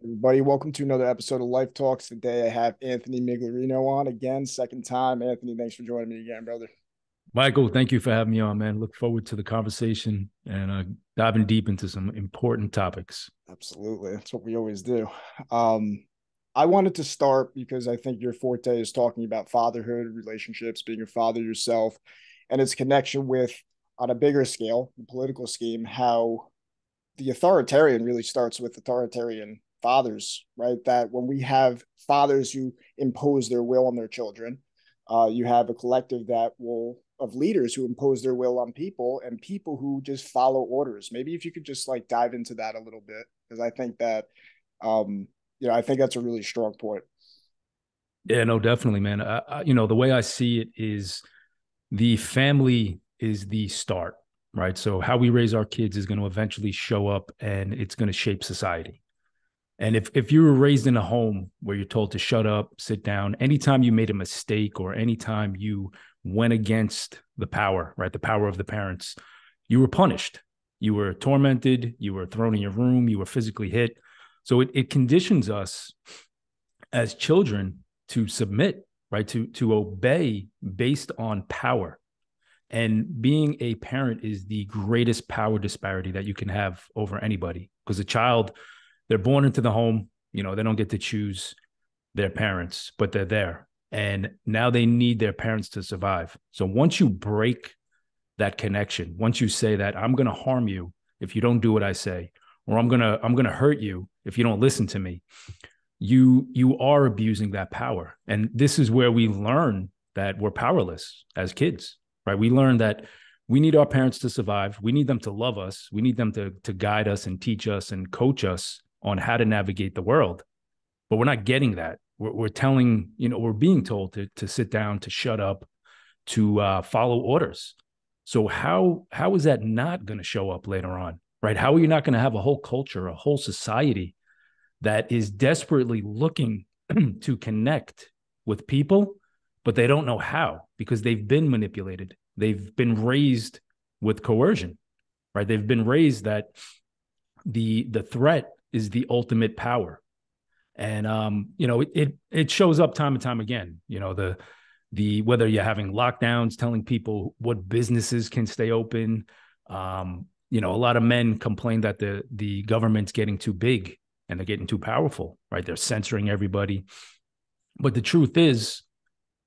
Everybody, welcome to another episode of Life Talks. Today I have Anthony Migliorino on again, second time. Anthony, thanks for joining me again, brother. Michael, thank you for having me on, man. Look forward to the conversation and diving deep into some important topics. Absolutely. That's what we always do. Um, I wanted to start because I think your forte is talking about fatherhood, relationships, being a father yourself, and its connection with, on a bigger scale, the political scheme, how the authoritarian really starts with authoritarian fathers, right? That when we have fathers who impose their will on their children, you have a collective that will of leaders who impose their will on people and people who just follow orders. Maybe if you could just like dive into that a little bit, because I think that, um, I think that's a really strong point. Yeah, no, definitely, man. The way I see it is the family is the start, right? So how we raise our kids is going to eventually show up and it's going to shape society. And if you were raised in a home where you're told to shut up, sit down, anytime you made a mistake or anytime you went against the power, right? The power of the parents, you were punished. You were tormented, you were thrown in your room, you were physically hit. So it conditions us as children to submit, right? To obey based on power. And being a parent is the greatest power disparity that you can have over anybody. Because a child, they're born into the home, they don't get to choose their parents, but they're there. And now they need their parents to survive. So once you break that connection, once you say that I'm going to harm you if you don't do what I say, or I'm going to hurt you if you don't listen to me, you are abusing that power. And this is where we learn that we're powerless as kids, right? We learn that we need our parents to survive. We need them to love us. We need them to guide us and teach us and coach us on how to navigate the world. But we're not getting that. We're telling, we're being told to sit down, to shut up, to follow orders. So how is that not going to show up later on, right? How are you not going to have a whole culture, a whole society that is desperately looking to connect with people, but they don't know how because they've been manipulated. They've been raised with coercion, right? They've been raised that the threat is the ultimate power. And it shows up time and time again. The whether you're having lockdowns, telling people what businesses can stay open. A lot of men complain that the government's getting too big and they're getting too powerful, right? They're censoring everybody. But the truth is,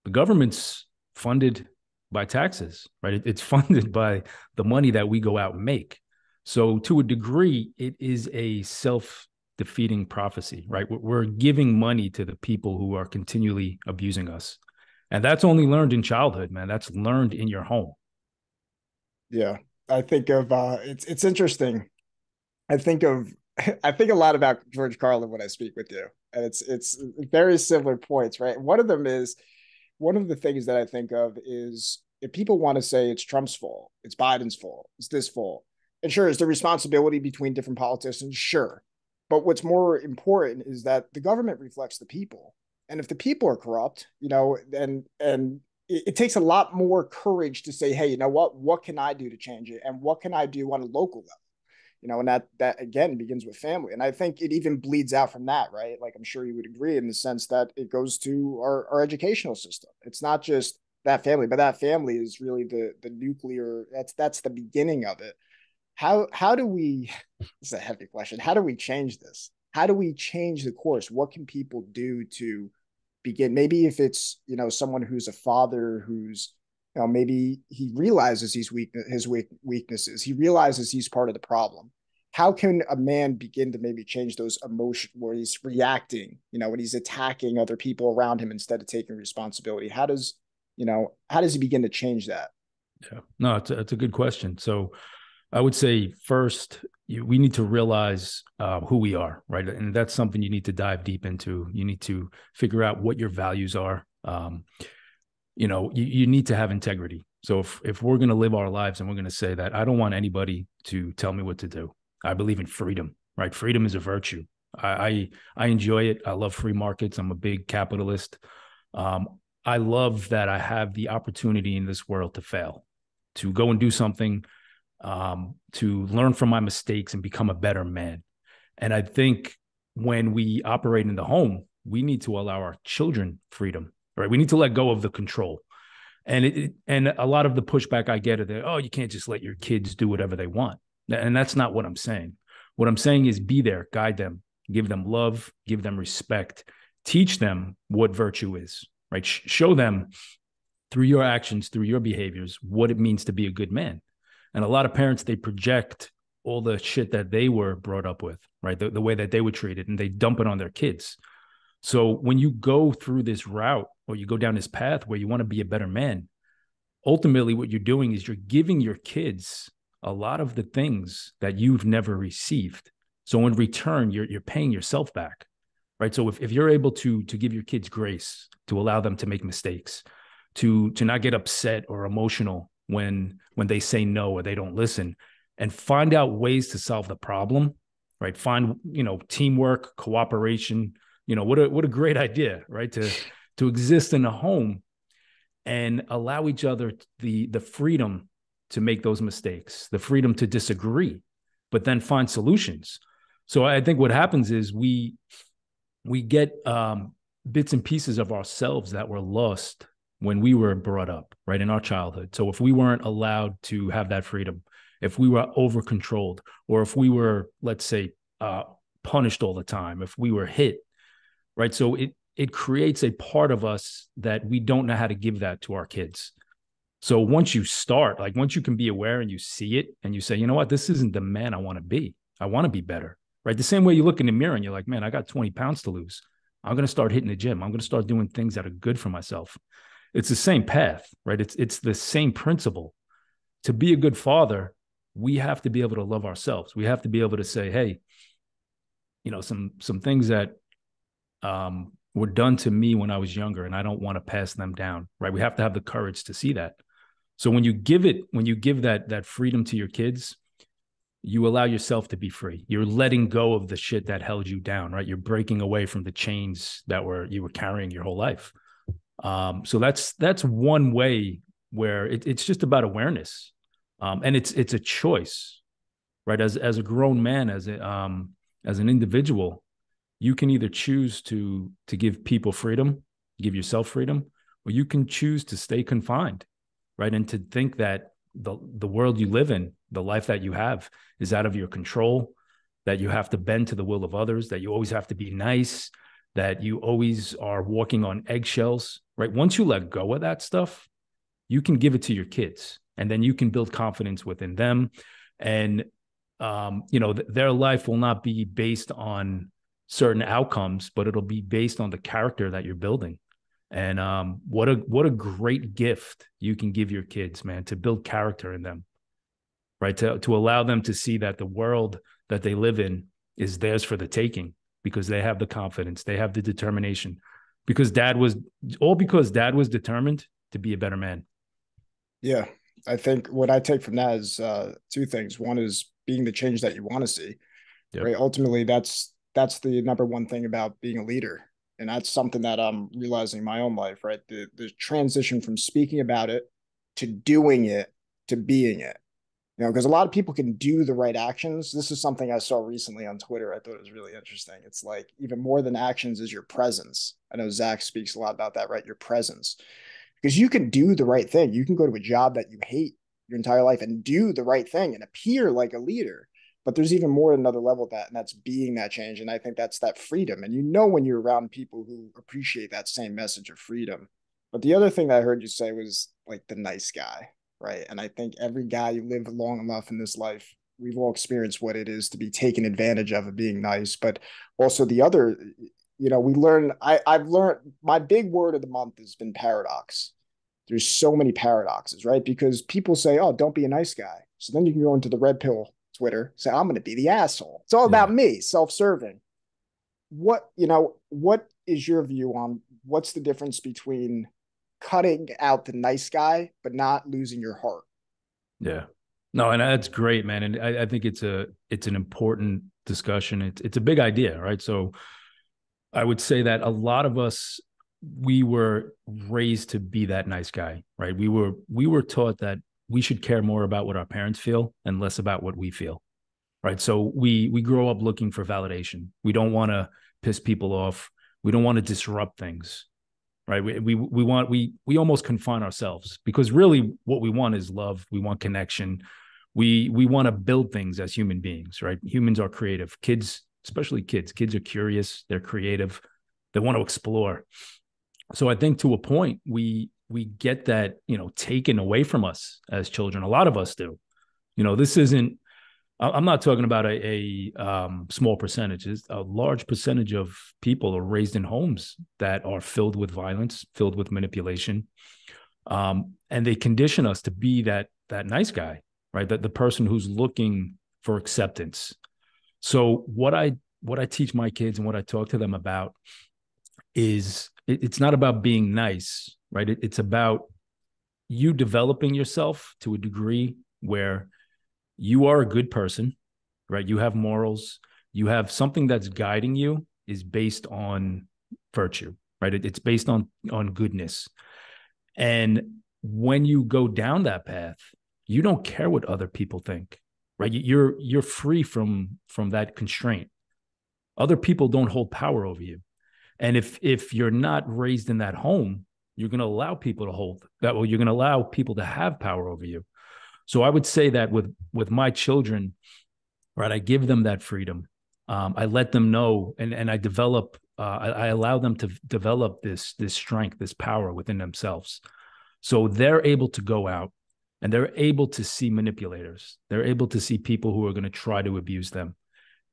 the government's funded by taxes, right? It's funded by the money that we go out and make. So to a degree, it is a self-defeating prophecy, right? We're giving money to the people who are continually abusing us. And that's only learned in childhood, man. That's learned in your home. Yeah, I think of it's interesting. I think of I think a lot about George Carlin when I speak with you, and it's very similar points, right? One of the things that I think of is if people want to say it's Trump's fault, it's Biden's fault, it's this fault, and sure, is the responsibility between different politicians, sure, but what's more important is that the government reflects the people, and if the people are corrupt, and it takes a lot more courage to say, hey, you know what can I do to change it, and what can I do on a local level, and that again begins with family. And I think it even bleeds out from that, right? Like I'm sure you would agree in the sense that it goes to our educational system. It's not just that family, but that family is really the nuclear, that's the beginning of it. How do we this is a heavy question. How do we change this? How do we change the course? What can people do to begin? Maybe if it's, someone who's a father who's, maybe he realizes his weaknesses. He realizes he's part of the problem. How can a man begin to maybe change those emotions where he's reacting, when he's attacking other people around him instead of taking responsibility? How does he begin to change that? Yeah. No, it's a good question. So I would say first, we need to realize who we are, right? And that's something you need to dive deep into. You need to figure out what your values are. You need to have integrity. So if we're going to live our lives and we're going to say that I don't want anybody to tell me what to do, I believe in freedom, right? Freedom is a virtue. I enjoy it. I love free markets. I'm a big capitalist. Um, I love that I have the opportunity in this world to fail, to go and do something, to learn from my mistakes and become a better man. And I think when we operate in the home, we need to allow our children freedom, right? We need to let go of the control. And a lot of the pushback I get are that, oh, you can't just let your kids do whatever they want. And that's not what I'm saying. What I'm saying is be there, guide them, give them love, give them respect, teach them what virtue is, right? Show them through your actions, through your behaviors, what it means to be a good man. And a lot of parents, they project all the shit that they were brought up with, right? The way that they were treated, and they dump it on their kids. So when you go through this route or you go down this path where you want to be a better man, ultimately what you're doing is you're giving your kids a lot of the things that you've never received. So in return, you're paying yourself back, right? So if you're able to give your kids grace, to allow them to make mistakes, to not get upset or emotional when they say no or they don't listen, and find out ways to solve the problem, right? Find, teamwork, cooperation. What a great idea, right? To exist in a home and allow each other the freedom to make those mistakes, the freedom to disagree, but then find solutions. So I think what happens is we get bits and pieces of ourselves that were lost when we were brought up, right, in our childhood. So if we weren't allowed to have that freedom, if we were over controlled, or if we were, let's say, punished all the time, if we were hit, right? So it creates a part of us that we don't know how to give that to our kids. So once you start, like once you can be aware and you see it and you say, you know what, this isn't the man I want to be. I want to be better, right? The same way you look in the mirror and you're like, man, I got 20 pounds to lose. I'm going to start hitting the gym. I'm going to start doing things that are good for myself. It's the same path, right? It's the same principle. To be a good father, we have to be able to love ourselves. We have to be able to say, hey, some things that were done to me when I was younger, and I don't want to pass them down, right? We have to have the courage to see that. So when you give that freedom to your kids, you allow yourself to be free. You're letting go of the shit that held you down, right? You're breaking away from the chains that you were carrying your whole life. So that's one way where it's just about awareness, and it's a choice, right? As a grown man, as an individual, you can either choose to give people freedom, give yourself freedom, or you can choose to stay confined, right? And to think that the world you live in, the life that you have, is out of your control, that you have to bend to the will of others, that you always have to be nice, that you always are walking on eggshells, right? Once you let go of that stuff, you can give it to your kids, and then you can build confidence within them. And, their life will not be based on certain outcomes, but it'll be based on the character that you're building. And what a great gift you can give your kids, man, to build character in them, right? To allow them to see that the world that they live in is theirs for the taking, because they have the confidence, they have the determination, because dad was determined to be a better man. Yeah. I think what I take from that is two things. One is being the change that you want to see, Yep. right? Ultimately, that's the number one thing about being a leader. And that's something that I'm realizing in my own life, right? The transition from speaking about it to doing it to being it. Because a lot of people can do the right actions. This is something I saw recently on Twitter. I thought it was really interesting. It's like even more than actions is your presence. I know Zach speaks a lot about that, right? Your presence. Because you can do the right thing. You can go to a job that you hate your entire life and do the right thing and appear like a leader. But there's even more another level of that, and that's being that change. And I think that's that freedom. And when you're around people who appreciate that same message of freedom. But the other thing that I heard you say was like the nice guy, right? And I think every guy who lived long enough in this life, we've all experienced what it is to be taken advantage of being nice. But also the other, we learn. I've learned my big word of the month has been paradox. There's so many paradoxes, right? Because people say, "Oh, don't be a nice guy." So then you can go into the red pill Twitter, say, "I'm going to be the asshole." It's all about Yeah. me, self-serving. What is your view on what's the difference between cutting out the nice guy but not losing your heart? Yeah. No, and that's great, man. And I think it's an important discussion. It's a big idea, right? So I would say that a lot of us, we were raised to be that nice guy, right? We were taught that we should care more about what our parents feel and less about what we feel. right? So we grow up looking for validation. We don't want to piss people off. We don't want to disrupt things, right? We almost confine ourselves because really what we want is love. We want connection. We want to build things as human beings, right? Humans are creative. Kids, especially kids are curious. They're creative. They want to explore. So I think to a point we get that, taken away from us as children. A lot of us do. This isn't, I'm not talking about a small percentage. It's a large percentage of people are raised in homes that are filled with violence, filled with manipulation, and they condition us to be that nice guy, right? That the person who's looking for acceptance. So what I teach my kids and what I talk to them about is it's not about being nice, right? It's about you developing yourself to a degree where you are a good person, right? You have morals, you have something that's guiding you is based on virtue, right? It's based on goodness. And when you go down that path, you don't care what other people think, right? You're free from that constraint. Other people don't hold power over you. And if you're not raised in that home, you're going to allow people to hold that. Well, you're going to allow people to have power over you. So I would say that with my children, right, I give them that freedom. I let them know, and I develop. I allow them to develop this strength, this power within themselves. So they're able to go out and they're able to see manipulators. They're able to see people who are going to try to abuse them,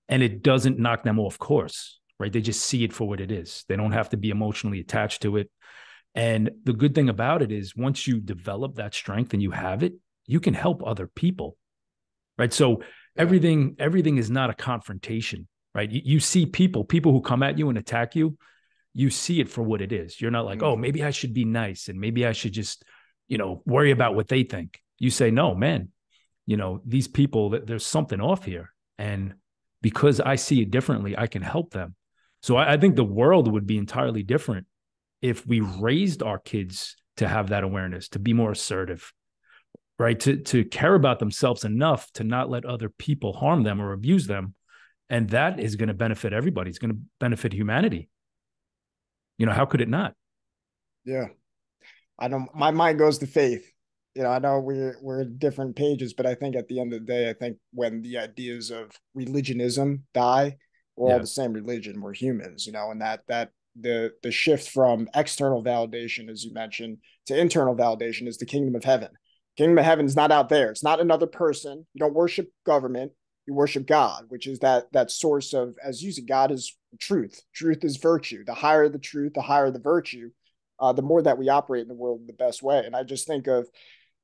and it doesn't knock them off course, right? They just see it for what it is. They don't have to be emotionally attached to it. And the good thing about it is once you develop that strength and you have it, you can help other people, right? So Yeah. everything is not a confrontation, right? You see people who come at you and attack you, you see it for what it is. You're not like, oh, Mm. maybe I should be nice and maybe I should just, worry about what they think. You say, no, man, these people, there's something off here. And because I see it differently, I can help them. So I think the world would be entirely different if we raised our kids to have that awareness, to be more assertive, right? To care about themselves enough to not let other people harm them or abuse them. And that is going to benefit everybody. It's going to benefit humanity. How could it not? Yeah. I don't, my mind goes to faith. I know we're different pages, but I think at the end of the day, I think when the ideas of religionism die, we're all Yeah. the same religion. We're humans, and that the shift from external validation, as you mentioned, to internal validation is the kingdom of heaven. Kingdom of heaven is not out there. It's not another person. You don't worship government. You worship God, which is that source of, as you said, God is truth. Truth is virtue. The higher the truth, the higher the virtue, the more that we operate in the world in the best way. And I just think of,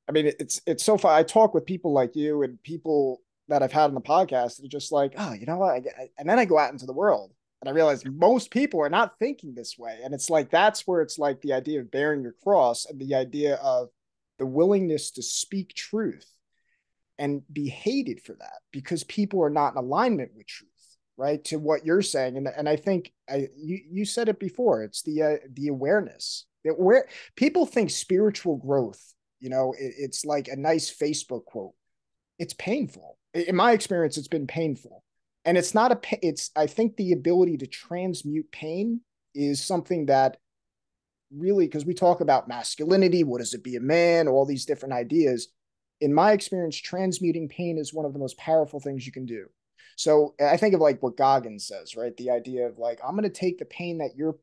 I mean, it's so far. I talk with people like you and people that I've had on the podcast. They're just like, oh, you know what? And then I go out into the world and I realize most people are not thinking this way. And it's like that's where it's like the idea of bearing your cross and the idea of the willingness to speak truth and be hated for that because people are not in alignment with truth, right? To what you're saying, and I think you said it before. It's the awareness that where people think spiritual growth. It's like a nice Facebook quote. It's painful. In my experience, it's been painful, and it's not a. It's I think the ability to transmute pain is something that really, because we talk about masculinity, what does it be a man, all these different ideas. In my experience, transmuting pain is one of the most powerful things you can do. So I think of like what Goggins says, right? The idea of like, I'm going to take the pain that you're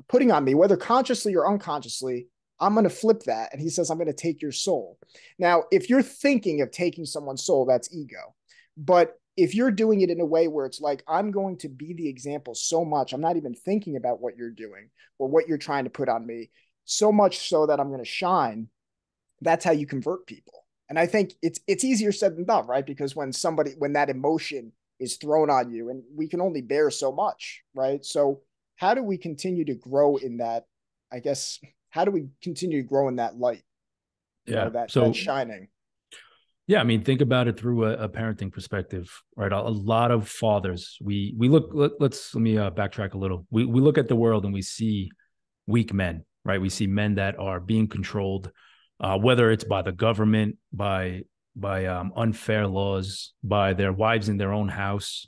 putting on me, whether consciously or unconsciously, I'm going to flip that. And he says, I'm going to take your soul. Now, if you're thinking of taking someone's soul, that's ego. But if you're doing it in a way where it's like, I'm going to be the example so much, I'm not even thinking about what you're doing or what you're trying to put on me, so much so that I'm going to shine, that's how you convert people. And I think it's easier said than done, right? Because when that emotion is thrown on you, and we can only bear so much, right? So how do we continue to grow in that? I guess how do we continue to grow in that light? Yeah. That So shining. yeah, I mean, think about it through a parenting perspective, right? A lot of fathers, we look. Let me backtrack a little. We look at the world and we see weak men, right? We see men that are being controlled, whether it's by the government, by by unfair laws, by their wives in their own house,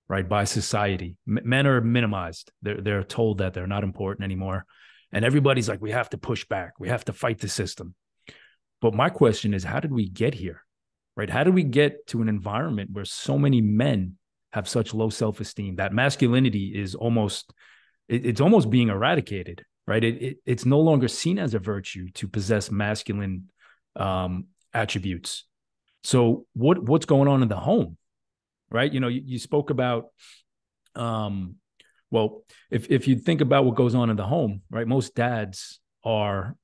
right? By society. Men are minimized. They're told that they're not important anymore. And everybody's like, we have to push back. We have to fight the system. But my question is, how did we get here? Right? How did we get to an environment where so many men have such low self-esteem that masculinity is it's almost being eradicated, right? It's no longer seen as a virtue to possess masculine attributes. So what's going on in the home, right? You spoke about, um, well, if you think about what goes on in the home, right? Most dads are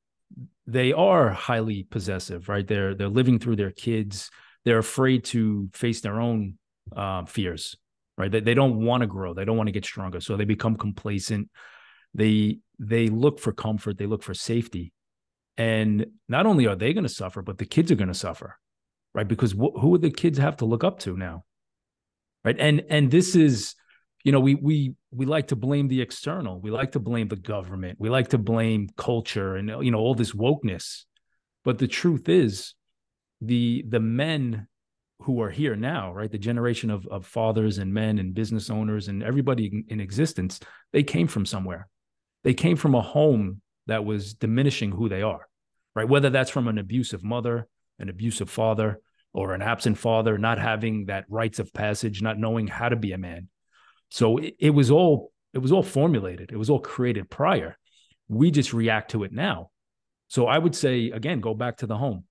they are highly possessive, right? They're living through their kids. They're afraid to face their own fears, right? They don't want to grow. They don't want to get stronger, so they become complacent. They look for comfort. They look for safety, and not only are they going to suffer, but the kids are going to suffer, right? Because who do the kids have to look up to now, right? And this is, we like to blame the external. We like to blame the government. We like to blame culture and all this wokeness. But the truth is, the men who are here now, right? The generation of fathers and men and business owners and everybody in existence, they came from somewhere. They came from a home that was diminishing who they are, right? Whether that's from an abusive mother, an abusive father, or an absent father, not having that rites of passage, not knowing how to be a man. So it was all formulated. It was all created prior. We just react to it now. So I would say, again, go back to the home.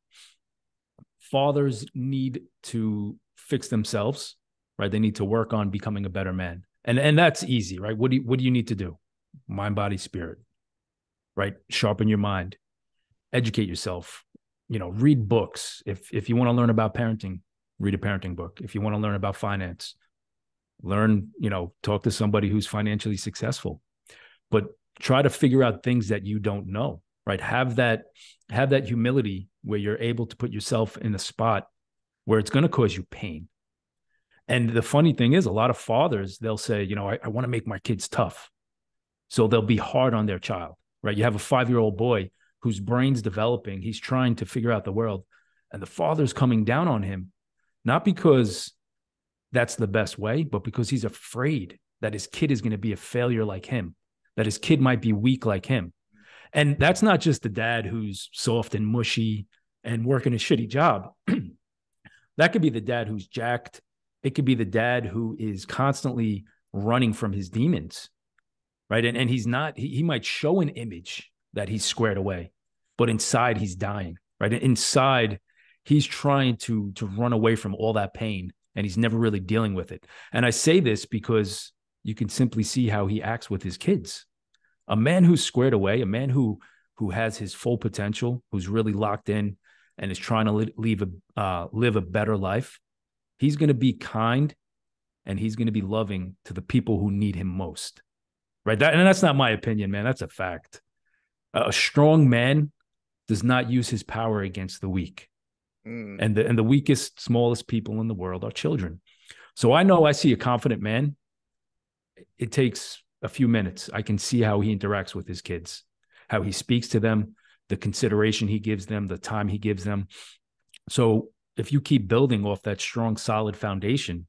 Fathers need to fix themselves, right? They need to work on becoming a better man. And that's easy, right? What do you need to do? Mind, body, spirit, right? Sharpen your mind, educate yourself, read books. If you want to learn about parenting, read a parenting book. If you want to learn about finance, learn, talk to somebody who's financially successful. But try to figure out things that you don't know, right? Have that humility where you're able to put yourself in a spot where it's going to cause you pain. And the funny thing is, a lot of fathers, they'll say, I want to make my kids tough. So they'll be hard on their child, right? You have a 5-year-old boy whose brain's developing. He's trying to figure out the world. And the father's coming down on him, not because that's the best way, but because he's afraid that his kid is going to be a failure like him, that his kid might be weak like him. And that's not just the dad who's soft and mushy and working a shitty job. That could be the dad who's jacked. It could be the dad who is constantly running from his demons, right? And he's not, he might show an image that he's squared away, but inside he's dying, right? Inside he's trying to run away from all that pain, and he's never really dealing with it. And I say this because you can simply see how he acts with his kids. A man who's squared away, a man who has his full potential, who's really locked in and is trying to live a better life, he's going to be kind and he's going to be loving to the people who need him most. Right? And that's not my opinion, man. That's a fact. A strong man does not use his power against the weak. And the weakest, smallest people in the world are children. So I see a confident man. It takes a few minutes. I can see how he interacts with his kids, how he speaks to them, the consideration he gives them, the time he gives them. So if you keep building off that strong, solid foundation,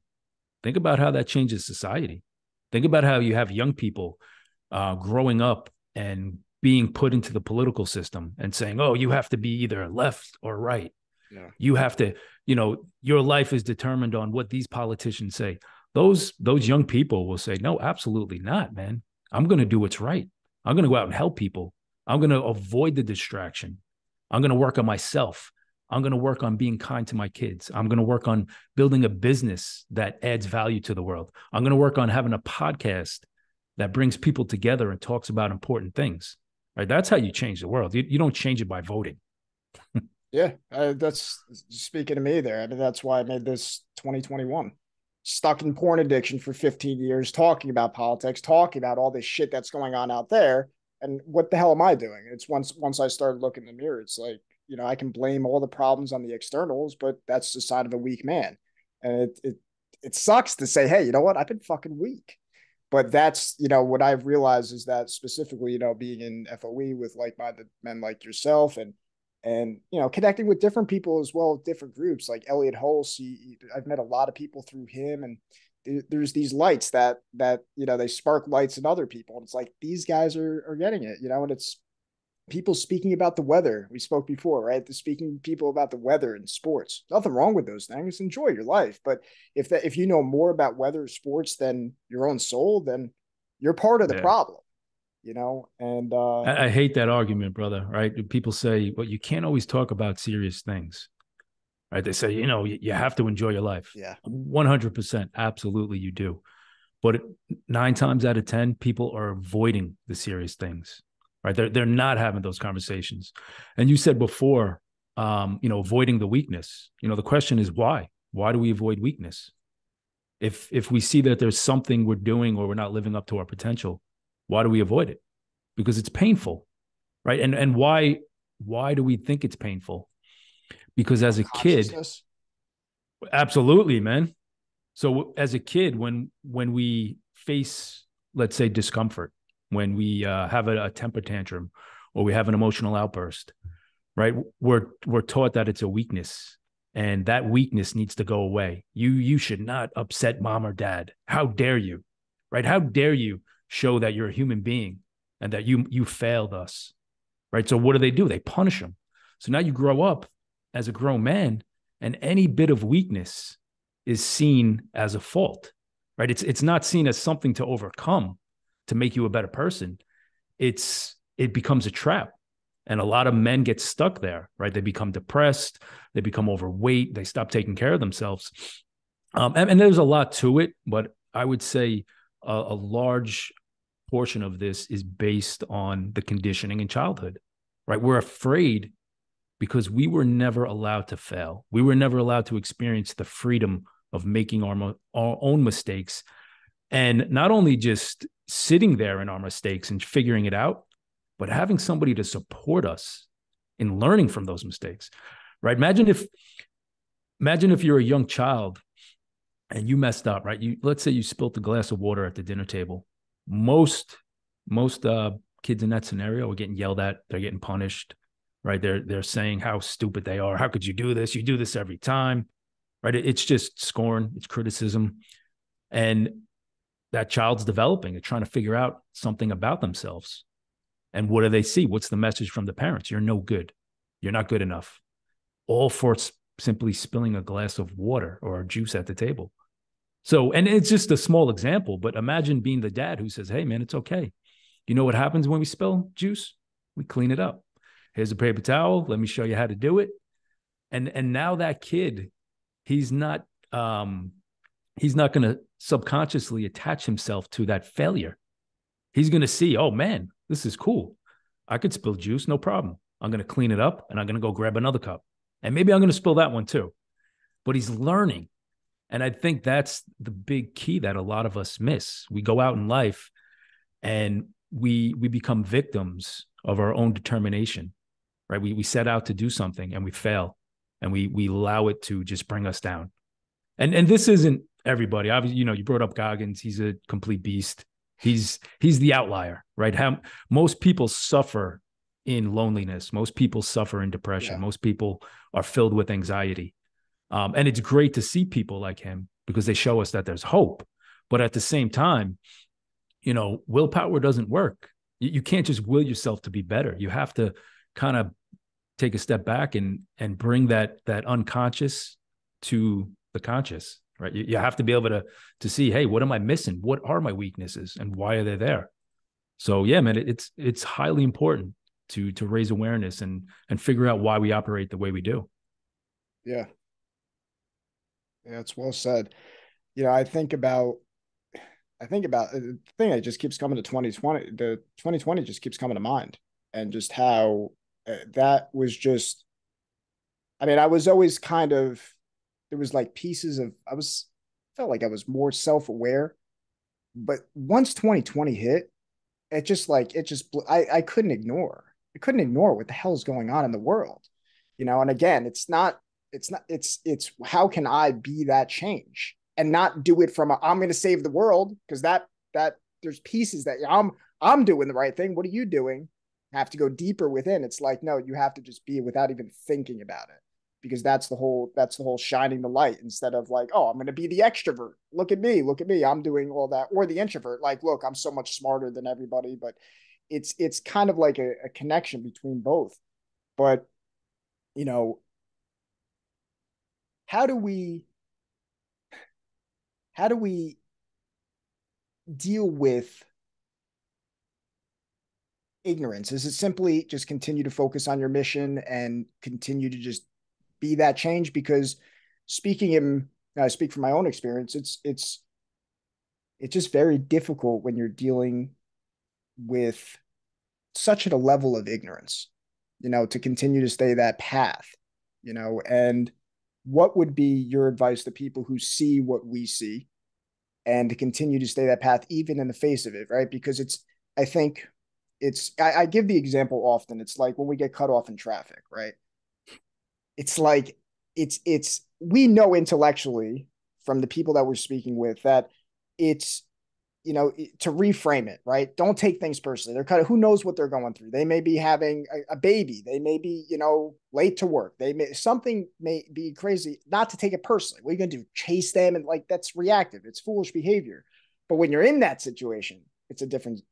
think about how that changes society. Think about how you have young people growing up and being put into the political system and saying, oh, you have to be either left or right. Yeah. You have to, your life is determined on what these politicians say. Those young people will say, no, absolutely not, man. I'm going to do what's right. I'm going to go out and help people. I'm going to avoid the distraction. I'm going to work on myself. I'm going to work on being kind to my kids. I'm going to work on building a business that adds value to the world. I'm going to work on having a podcast that brings people together and talks about important things. Right? That's how you change the world. You don't change it by voting. Yeah, that's speaking to me there. I mean, that's why I made this 2021. Stuck in porn addiction for 15 years, talking about politics, talking about all this shit that's going on out there. And what the hell am I doing? It's once I started looking in the mirror, it's like, I can blame all the problems on the externals, but that's the side of a weak man. And it sucks to say, hey, you know what? I've been fucking weak. But that's, what I've realized is that specifically, being in FOE with like-minded men like yourself and and connecting with different people as well, different groups like Elliot Hulse. I've met a lot of people through him, and there's these lights that they spark lights in other people, and it's like these guys are getting it, and it's people speaking about the weather. We spoke before, right? The speaking people about the weather in sports. Nothing wrong with those things. Enjoy your life. But if you know more about weather sports than your own soul, then you're part of the Yeah. problem, and I hate that argument, brother. Right? People say, well, you can't always talk about serious things. Right? They say, you have to enjoy your life. yeah, 100%. Absolutely, you do. But 9 times out of 10, people are avoiding the serious things. Right? They're not having those conversations. And you said before, avoiding the weakness. The question is why? Why do we avoid weakness? If we see that there's something we're doing or we're not living up to our potential, why do we avoid it? Because it's painful, right? And why do we think it's painful? Because as a kid, consciousness. absolutely, man. So as a kid, when we face, let's say, discomfort, when we have a temper tantrum, or we have an emotional outburst, right? We're taught that it's a weakness, and that weakness needs to go away. You should not upset mom or dad. How dare you, right? How dare you show that you're a human being and that you failed us, right? So what do? They punish them. So now you grow up as a grown man, and any bit of weakness is seen as a fault, right? It's not seen as something to overcome to make you a better person. It becomes a trap. And a lot of men get stuck there, right? They become depressed, they become overweight, they stop taking care of themselves. And there's a lot to it, but I would say a large portion of this is based on the conditioning in childhood, right? We're afraid because we were never allowed to fail. We were never allowed to experience the freedom of making our own mistakes, and not only just sitting there in our mistakes and figuring it out, but having somebody to support us in learning from those mistakes, right? Imagine if you're a young child and you messed up, right? Let's say you spilt a glass of water at the dinner table. Most kids in that scenario are getting yelled at. They're getting punished, right? They're saying how stupid they are. How could you do this? You do this every time, right? It's just scorn. It's criticism, and that child's developing. They're trying to figure out something about themselves. And what do they see? What's the message from the parents? You're no good. You're not good enough. All for simply spilling a glass of water or juice at the table. So, and it's just a small example, but imagine being the dad who says, hey, man, it's okay. You know what happens when we spill juice? We clean it up. Here's a paper towel. Let me show you how to do it. And now that kid, he's not going to subconsciously attach himself to that failure. He's going to see, oh man, this is cool. I could spill juice, no problem. I'm going to clean it up and I'm going to go grab another cup. And maybe I'm going to spill that one too. But he's learning. And I think that's the big key that a lot of us miss. We go out in life and we become victims of our own determination, right? We set out to do something and we fail, and we allow it to just bring us down. And this isn't everybody. Obviously, you brought up Goggins. He's a complete beast. He's the outlier, right? Most people suffer in loneliness. Most people suffer in depression. Yeah, Most people are filled with anxiety. And it's great to see people like him because they show us that there's hope. But at the same time, willpower doesn't work. You can't just will yourself to be better. You have to kind of take a step back and bring that unconscious to the conscious, right? You have to be able to see, hey, what am I missing? What are my weaknesses and why are they there? So yeah, man, it's highly important to raise awareness and figure out why we operate the way we do. yeah, yeah. It's well said. I think about the thing that just keeps coming to 2020. The 2020 just keeps coming to mind, and just how that was just. I mean, I was always kind of there was like pieces of felt like I was more self aware, but once 2020 hit, I couldn't ignore. I couldn't ignore what the hell is going on in the world, And again, it's how can I be that change and not do it from I'm going to save the world, because that there's pieces that I'm doing the right thing. What are you doing? have to go deeper within. It's like, no, you have to just be without even thinking about it. Because that's the whole shining the light instead of like, oh, I'm gonna be the extrovert. Look at me, I'm doing all that. Or the introvert, like, look, I'm so much smarter than everybody. But it's kind of like a connection between both. But you know, how do we how do we deal with ignorance? Is it simply just continue to focus on your mission and continue to just be that change? Because speaking in, I speak from my own experience, it's just very difficult when you're dealing with such a level of ignorance, to continue to stay that path, and what would be your advice to people who see what we see and to continue to stay that path even in the face of it, right? Because I think I give the example often. It's like when we get cut off in traffic, right? It's like we know intellectually from the people that we're speaking with that it's to reframe it, right? Don't take things personally. They're kind of, who knows what they're going through. They may be having a baby. They may be, late to work. Something may be crazy, not to take it personally. What are you going to do? Chase them? And like, that's reactive. It's foolish behavior. But when you're in that situation, it's a different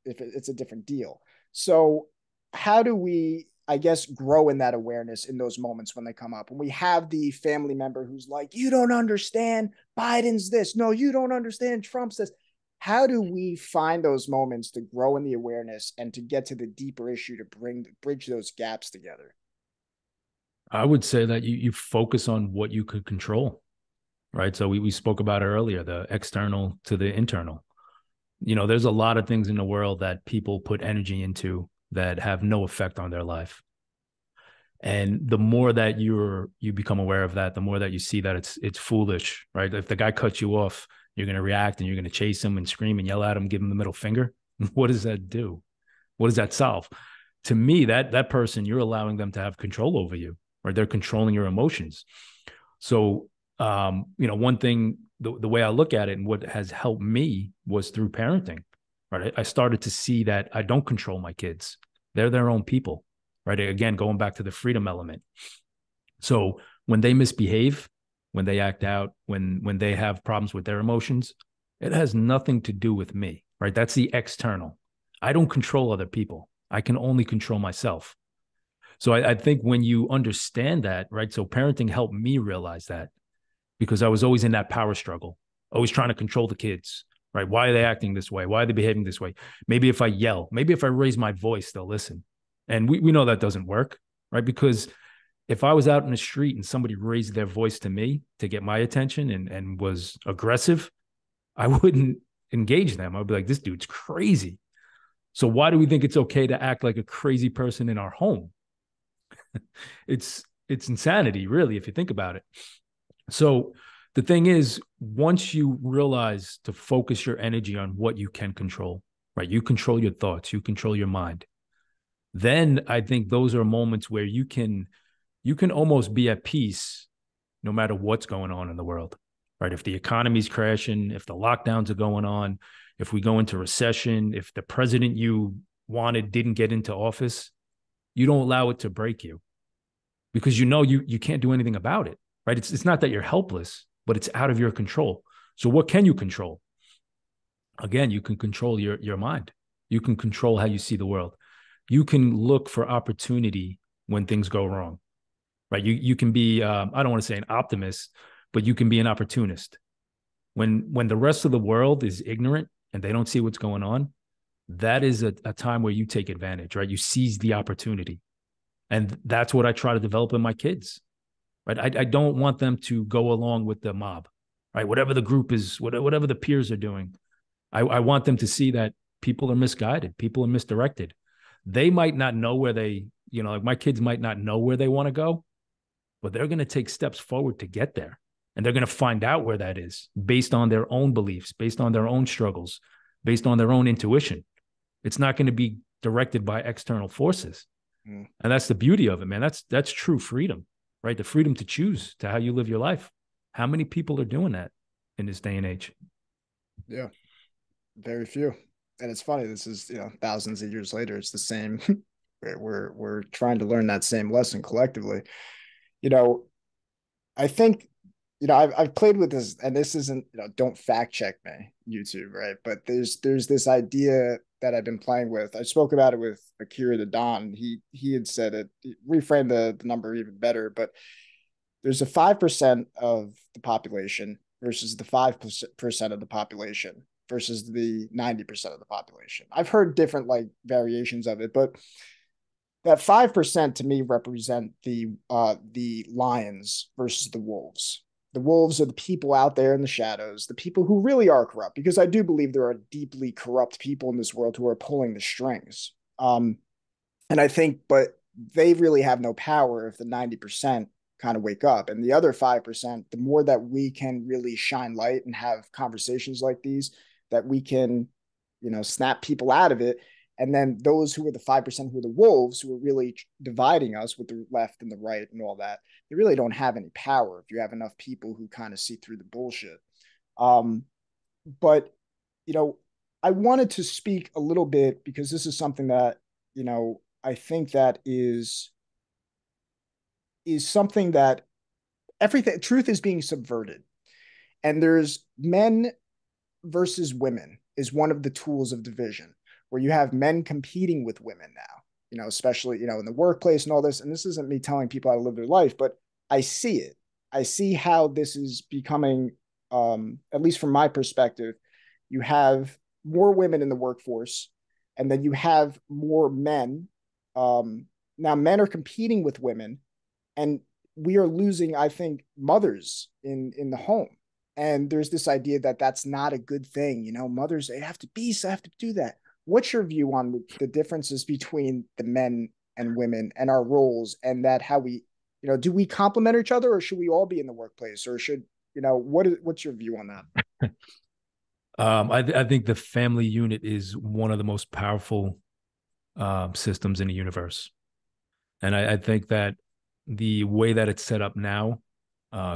deal. So how do we, I guess, grow in that awareness in those moments when they come up? When we have the family member who's like, you don't understand Biden's this. No, you don't understand Trump's this. How do we find those moments to grow in the awareness and to get to the deeper issue to bridge those gaps together? I would say that you focus on what you could control, right? So we spoke about it earlier, the external to the internal. There's a lot of things in the world that people put energy into that have no effect on their life. And the more that you become aware of that, the more that you see that it's foolish, right? If the guy cuts you off, you're going to react and you're going to chase him and scream and yell at him, give him the middle finger. What does that do? What does that solve? To me, that person, you're allowing them to have control over you, right? They're controlling your emotions. So, one thing, the way I look at it and what has helped me was through parenting, right? I started to see that I don't control my kids. They're their own people, right? Again, going back to the freedom element. So when they misbehave, when they act out, when they have problems with their emotions, it has nothing to do with me, right? That's the external. I don't control other people. I can only control myself. So I think when you understand that, right? So parenting helped me realize that because I was always in that power struggle, always trying to control the kids, right? Why are they acting this way? Why are they behaving this way? Maybe if I yell, maybe if I raise my voice, they'll listen. And we know that doesn't work, right? Because if I was out in the street and somebody raised their voice to me to get my attention and was aggressive, I wouldn't engage them. I'd be like, this dude's crazy. So why do we think it's okay to act like a crazy person in our home? It's insanity, really, if you think about it. So the thing is, once you realize to focus your energy on what you can control, right? You control your thoughts, you control your mind. Then I think those are moments where you can almost be at peace no matter what's going on in the world, right? If the economy's crashing, if the lockdowns are going on, if we go into recession, if the president you wanted didn't get into office, you don't allow it to break you because you can't do anything about it, right? It's not that you're helpless, but it's out of your control. So what can you control? Again, you can control your mind. You can control how you see the world. You can look for opportunity when things go wrong, right? You can be I don't want to say an optimist, but you can be an opportunist. When the rest of the world is ignorant and they don't see what's going on, that is a time where you take advantage, right? You seize the opportunity. And that's what I try to develop in my kids, right? I don't want them to go along with the mob, right? Whatever the group is, whatever the peers are doing, I want them to see that people are misguided, people are misdirected. They might not know where like my kids might not know where they want to go, but they're going to take steps forward to get there. And they're going to find out where that is based on their own beliefs, based on their own struggles, based on their own intuition. It's not going to be directed by external forces. Mm. And that's the beauty of it, man. That's true freedom, right? The freedom to choose to how you live your life. How many people are doing that in this day and age? Yeah, very few. And it's funny, this is, thousands of years later, it's the same We're trying to learn that same lesson collectively. You know, I think, I've played with this, and this isn't, don't fact check me, YouTube, right? But there's this idea that I've been playing with. I spoke about it with Akira the Don. He had said it, he reframed the number even better, but there's a 5% of the population versus the 5% of the population versus the 90% of the population. I've heard different like variations of it, but that 5% to me represent the lions versus the wolves. The wolves are the people out there in the shadows, the people who really are corrupt, because I do believe there are deeply corrupt people in this world who are pulling the strings. And I think, but they really have no power if the 90% kind of wake up. And the other 5%, the more that we can really shine light and have conversations like these, that we can, snap people out of it. And then those who are the 5% who are the wolves, who are really dividing us with the left and the right and all that, they really don't have any power if you have enough people who kind of see through the bullshit. Um, but, you know, I wanted to speak a little bit because this is something that, I think that is something that everything truth is being subverted. And there's men versus women is one of the tools of division where you have men competing with women now, especially, in the workplace and all this. And this isn't me telling people how to live their life, but I see it. I see how this is becoming, at least from my perspective, you have more women in the workforce, and then you have more men. Now, men are competing with women, and we are losing, I think, mothers in the home. And there's this idea that that's not a good thing. Mothers, they have to be, so have to do that. What's your view on the differences between the men and women and our roles, and that how we, do we complement each other, or should we all be in the workplace, or should, what's your view on that? I think the family unit is one of the most powerful systems in the universe. And I think that the way that it's set up now,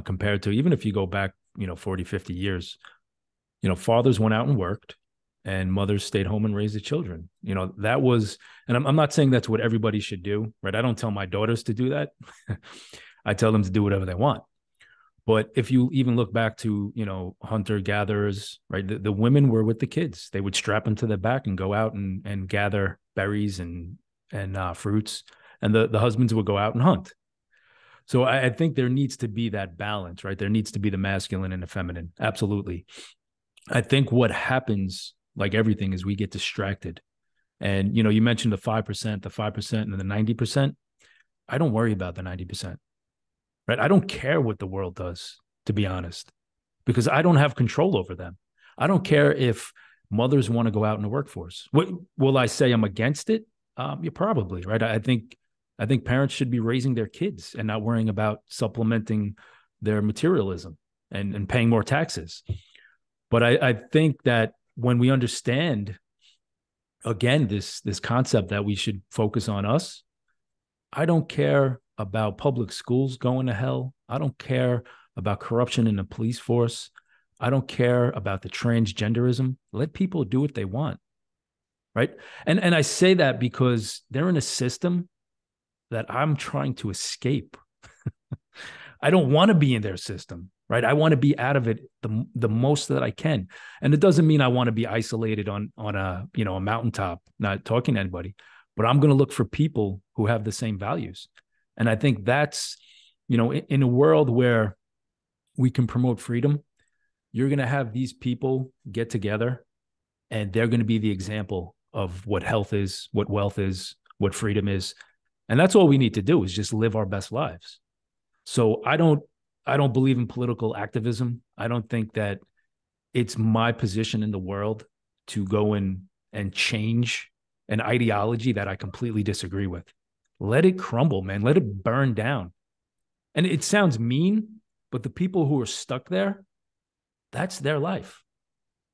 compared to even if you go back, 40, 50 years, fathers went out and worked and mothers stayed home and raised the children. That was, and I'm not saying that's what everybody should do, right? I don't tell my daughters to do that. I tell them to do whatever they want. But if you even look back to, hunter gatherers, right? The women were with the kids. They would strap them to their back and go out and gather berries and fruits. And the husbands would go out and hunt. So I think there needs to be that balance, right? There needs to be the masculine and the feminine. Absolutely. I think what happens, like everything, is we get distracted. And, you mentioned the 5%, and the 90%. I don't worry about the 90%, right? I don't care what the world does, to be honest, because I don't have control over them. I don't care if mothers want to go out in the workforce. What will I say? I'm against it? You're probably right. I think parents should be raising their kids and not worrying about supplementing their materialism and paying more taxes. But I think that when we understand, again, this concept that we should focus on us, I don't care about public schools going to hell. I don't care about corruption in the police force. I don't care about the transgenderism. Let people do what they want, right? And I say that because they're in a system that I'm trying to escape. I don't want to be in their system, right? I want to be out of it the most that I can. And it doesn't mean I want to be isolated on a mountaintop, not talking to anybody, but I'm going to look for people who have the same values. And I think that's, in a world where we can promote freedom, you're going to have these people get together and they're going to be the example of what health is, what wealth is, what freedom is. And that's all we need to do is just live our best lives. So I don't believe in political activism. I don't think that it's my position in the world to go in and change an ideology that I completely disagree with. Let it crumble, man. Let it burn down. And it sounds mean, but the people who are stuck there, that's their life.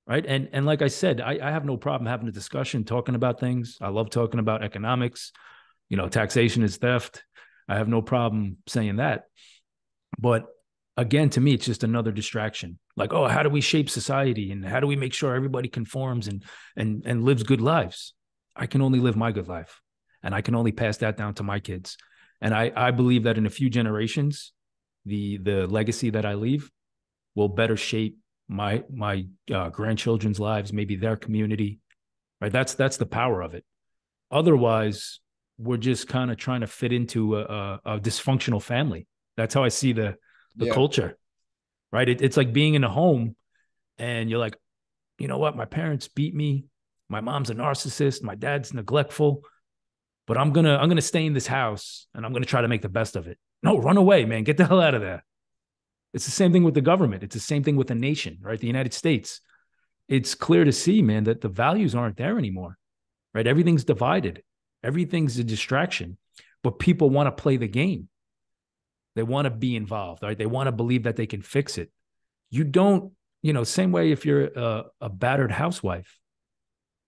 Right. And like I said, I have no problem having a discussion, talking about things. I love talking about economics. Taxation is theft. I have no problem saying that. But again, to me, it's just another distraction. Like, oh, how do we shape society and how do we make sure everybody conforms and lives good lives? I can only live my good life. and I can only pass that down to my kids. And I believe that in a few generations, the legacy that I leave will better shape my grandchildren's lives, maybe their community. Right? That's the power of it. Otherwise, we're just kind of trying to fit into a dysfunctional family. That's how I see the Yeah. culture. Right? It's like being in a home, and you're like, you know what? My parents beat me. My mom's a narcissist. My dad's neglectful. But I'm gonna stay in this house, and I'm gonna try to make the best of it. No, run away, man. Get the hell out of there. It's the same thing with the government. It's the same thing with a nation, right? The United States. It's clear to see, man, that the values aren't there anymore, right? Everything's divided. Everything's a distraction, but people want to play the game. They want to be involved, right? They want to believe that they can fix it. You don't, same way if you're a battered housewife,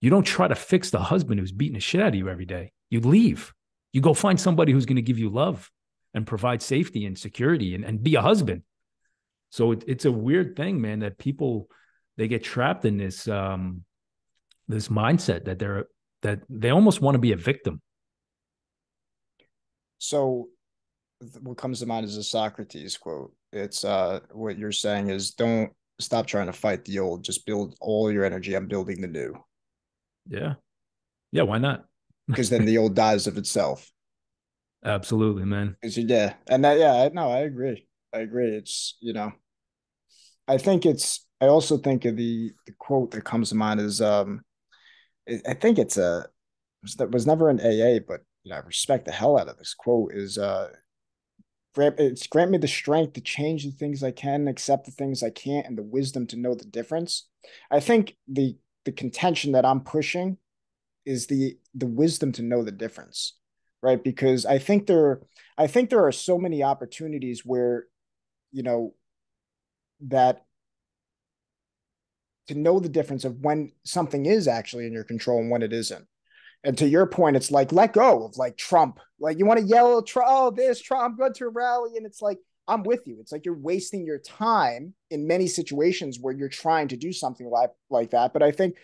you don't try to fix the husband who's beating the shit out of you every day. You leave. You go find somebody who's going to give you love and provide safety and security and be a husband. So it's a weird thing, man, that people they get trapped in this mindset that they almost want to be a victim. So what comes to mind is a Socrates quote. It's what you're saying is don't stop trying to fight the old, just build all your energy on building the new. Yeah. Yeah, why not? Because then the old dies of itself. Absolutely, man. Yeah. And that, yeah, no, I agree. I agree. It's, I also think of the quote that comes to mind is I think that was never an AA, but I respect the hell out of this quote is grant me the strength to change the things I can, accept the things I can't, and the wisdom to know the difference. I think the contention that I'm pushing is the wisdom to know the difference, right? Because I think there are so many opportunities where, you know, that to know the difference of when something is actually in your control and when it isn't. And to your point, it's like, let go of like Trump. Like you want to yell, oh, this Trump, I'm going to a rally. And it's like, I'm with you. It's like you're wasting your time in many situations where you're trying to do something like that. But I think,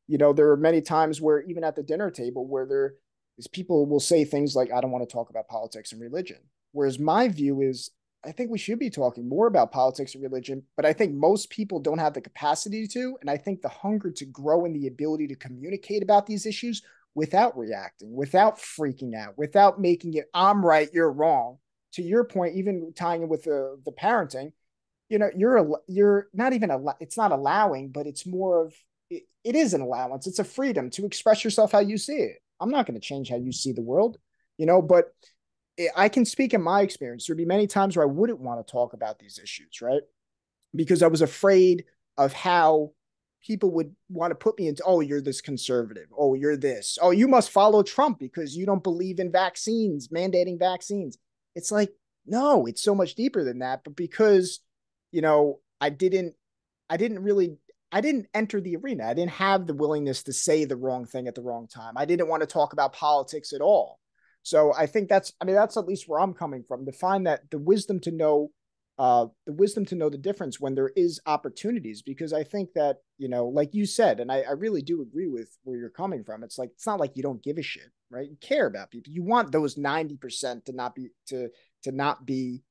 there are many times where even at the dinner table where there is people will say things like, I don't want to talk about politics and religion. Whereas my view is, I think we should be talking more about politics and religion, but I think most people don't have the capacity to. And I think the hunger to grow and the ability to communicate about these issues without reacting, without freaking out, without making it, I'm right, you're wrong. To your point, even tying in with the parenting, you're not even, it's not allowing, but it's more of, it is an allowance. It's a freedom to express yourself how you see it. I'm not going to change how you see the world, but I can speak in my experience. There'd be many times where I wouldn't want to talk about these issues, right? Because I was afraid of how people would want to put me into, oh, you're this conservative. Oh, you're this. Oh, you must follow Trump because you don't believe in vaccines, mandating vaccines. It's like, no, it's so much deeper than that. But because, I didn't enter the arena. I didn't have the willingness to say the wrong thing at the wrong time. I didn't want to talk about politics at all. So I think that's at least where I'm coming from, to find that the wisdom to know the difference when there is opportunities, because I think that, like you said, and I really do agree with where you're coming from. It's like, it's not like you don't give a shit, right? You care about people. You want those 90% to not be,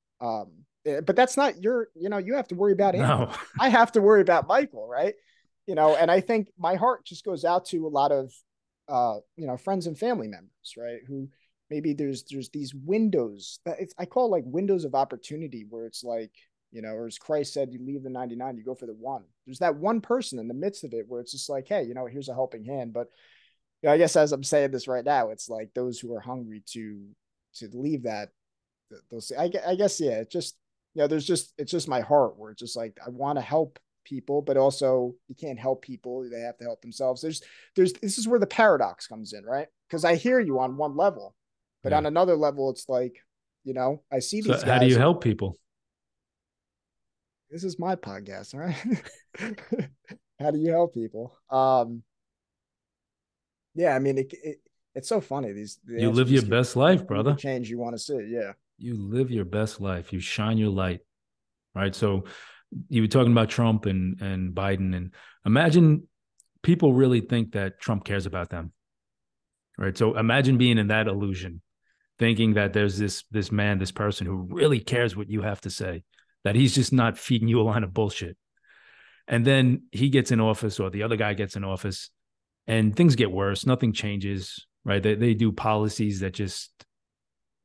but that's not you have to worry about Andrew. No. I have to worry about Michael, right? And I think my heart just goes out to a lot of, friends and family members, right? Who maybe there's these windows that I call like windows of opportunity where it's like, or as Christ said, you leave the 99, you go for the one. There's that one person in the midst of it where it's just like, hey, here's a helping hand. But I guess as I'm saying this right now, it's like those who are hungry to leave that, they'll say, I guess, yeah, it just, it's just my heart where it's just like, I want to help people, but also you can't help people. They have to help themselves. This is where the paradox comes in, right? Because I hear you on one level, but Yeah. on another level, it's like, I see So these how do you guys. help people? This is my podcast, all right? How do you help people? Yeah, I mean, it's so funny. The You answer live your just keeps best life, be the brother. change you want to see. Yeah, You live your best life. You shine your light, right? So you were talking about Trump and Biden, and imagine people really think that Trump cares about them, right? So imagine being in that illusion, thinking that there's this man, this person who really cares what you have to say, that he's just not feeding you a line of bullshit. And then he gets in office, or the other guy gets in office, and things get worse. Nothing changes, right? They do policies that just,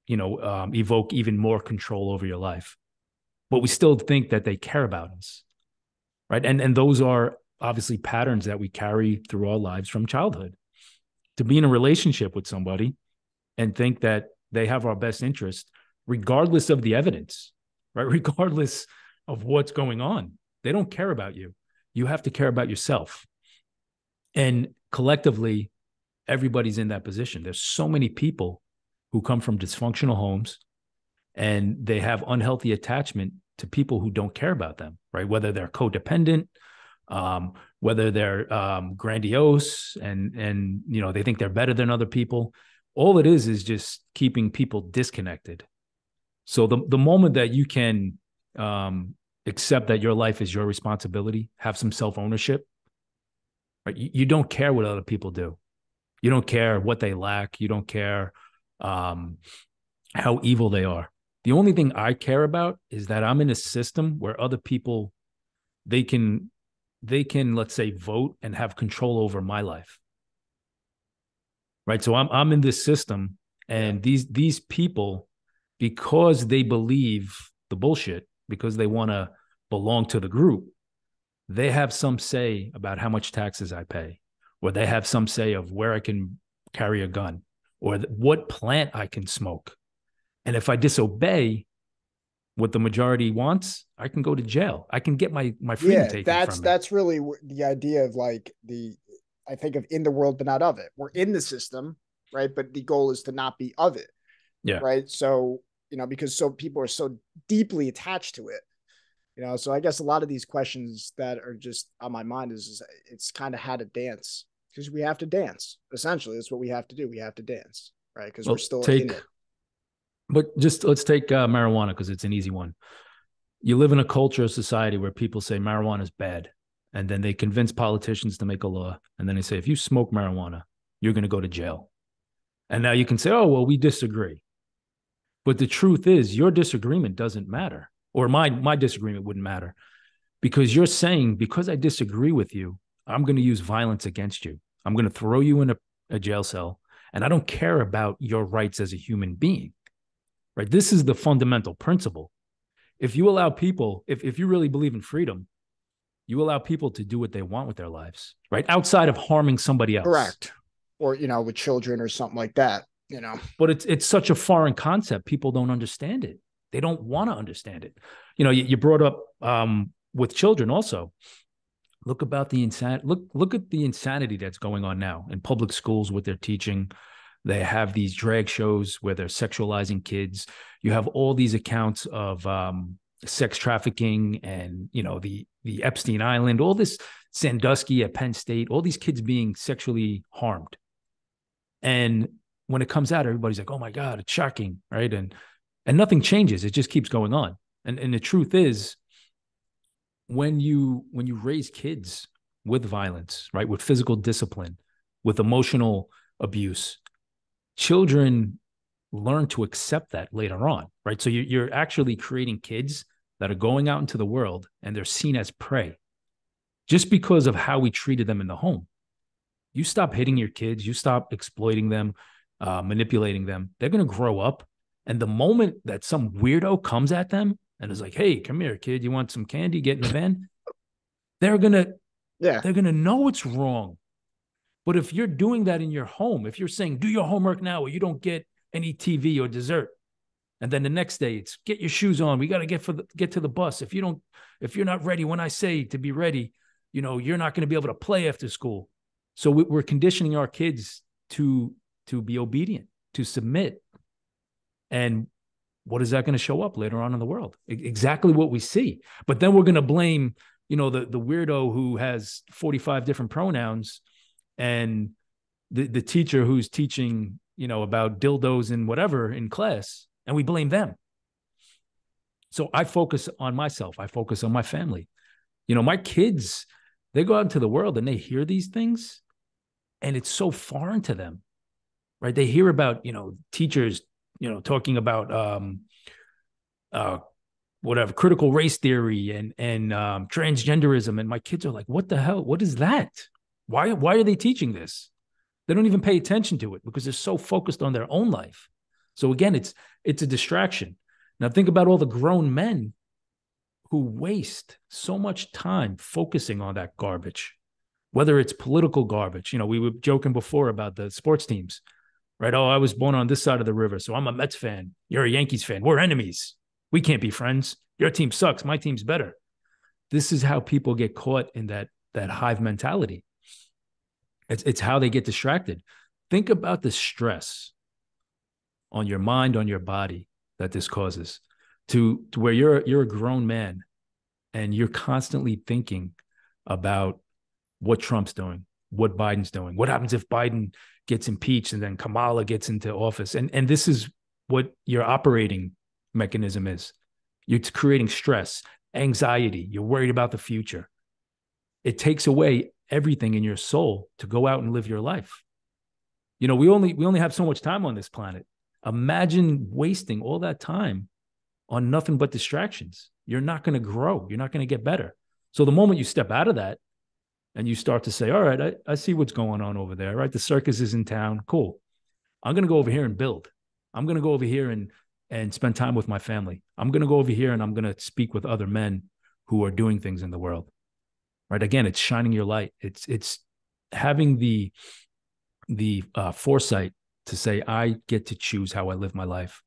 evoke even more control over your life. But we still think that they care about us, right? And those are obviously patterns that we carry through our lives from childhood. To be in a relationship with somebody and think that they have our best interest, regardless of the evidence, right? Regardless of what's going on, they don't care about you. You have to care about yourself. And collectively, everybody's in that position. There's so many people who come from dysfunctional homes, and they have unhealthy attachment to people who don't care about them, right? Whether they're codependent, whether they're grandiose, and they think they're better than other people. All it is just keeping people disconnected. So the moment that you can accept that your life is your responsibility, have some self ownership, right? You don't care what other people do. You don't care what they lack. You don't care how evil they are. The only thing I care about is that I'm in a system where other people, they can let's say vote and have control over my life, right? So I'm in this system, Yeah. and these people, because they believe the bullshit, because they want to belong to the group, they have some say about how much taxes I pay, or they have some say of where I can carry a gun, or what plant I can smoke. And if I disobey what the majority wants, I can go to jail. I can get my freedom Yeah, taken that's from me. that's really the idea of like the I think of in the world but not of it. We're in the system, right? But the goal is to not be of it, Yeah. right? So, because so people are so deeply attached to it. So I guess a lot of these questions that are just on my mind is it's kind of how to dance, because we have to dance. Essentially, that's what we have to do. We have to dance, right? Because we're Well, still in it. but just let's take marijuana because it's an easy one. You live in a culture, a society where people say marijuana is bad, and then they convince politicians to make a law, and then they say if you smoke marijuana, you're going to go to jail. And now you can say, oh well, we disagree. But the truth is, your disagreement doesn't matter, or my disagreement wouldn't matter, because you're saying because I disagree with you, I'm going to use violence against you. I'm going to throw you in a jail cell, and I don't care about your rights as a human being. Right? This is the fundamental principle. If you allow people, if you really believe in freedom, you allow people to do what they want with their lives, right? Outside of harming somebody else. Correct. Or, with children or something like that. But it's such a foreign concept. People don't understand it. They don't want to understand it. You brought up with children also. Look about the insanity. Look at the insanity that's going on now in public schools with their teaching. They have these drag shows where they're sexualizing kids. You have all these accounts of sex trafficking, and the Epstein Island, all this Sandusky at Penn State, all these kids being sexually harmed. And when it comes out, everybody's like, "Oh my God, it's shocking!" Right? And nothing changes; it just keeps going on. And the truth is, when you raise kids with violence, right, with physical discipline, with emotional abuse, children learn to accept that later on, right? So you're actually creating kids that are going out into the world and they're seen as prey just because of how we treated them in the home. You stop hitting your kids, you stop exploiting them, manipulating them, they're going to grow up. And the moment that some weirdo comes at them and is like, hey, come here, kid, you want some candy? Get in the van. They're going to Yeah. they're going to know it's wrong. But if you're doing that in your home, if you're saying, do your homework now or you don't get any TV or dessert, and then the next day it's get your shoes on, we got to get to the bus. If you're not ready when I say to be ready, you're not going to be able to play after school. So we're conditioning our kids to be obedient, to submit. And what is that going to show up later on in the world? Exactly what we see. But then we're going to blame, the weirdo who has 45 different pronouns, and the teacher who's teaching, about dildos and whatever in class, and we blame them. So I focus on myself. I focus on my family. My kids, they go out into the world and they hear these things, and it's so foreign to them. right? They hear about, teachers, talking about uh, whatever critical race theory and transgenderism, and my kids are like, "What the hell? What is that? Why are they teaching this?" They don't even pay attention to it because they're so focused on their own life. So again, it's a distraction. Now think about all the grown men who waste so much time focusing on that garbage, whether it's political garbage. We were joking before about the sports teams, right? Oh, I was born on this side of the river, so I'm a Mets fan. You're a Yankees fan. We're enemies. We can't be friends. Your team sucks. My team's better. This is how people get caught in that hive mentality. It's how they get distracted. Think about the stress on your mind, on your body that this causes to where you're a grown man and you're constantly thinking about what Trump's doing, what Biden's doing, what happens if Biden gets impeached and then Kamala gets into office. And this is what your operating mechanism is. You're creating stress, anxiety, you're worried about the future. It takes away everything in your soul to go out and live your life. We only have so much time on this planet. Imagine wasting all that time on nothing but distractions. You're not going to grow. You're not going to get better. So the moment you step out of that and you start to say, all right, I see what's going on over there, right? The circus is in town. Cool. I'm going to go over here and build. I'm going to go over here and spend time with my family. I'm going to go over here and I'm going to speak with other men who are doing things in the world. Right? Again, it's shining your light. It's having the foresight to say, I get to choose how I live my life.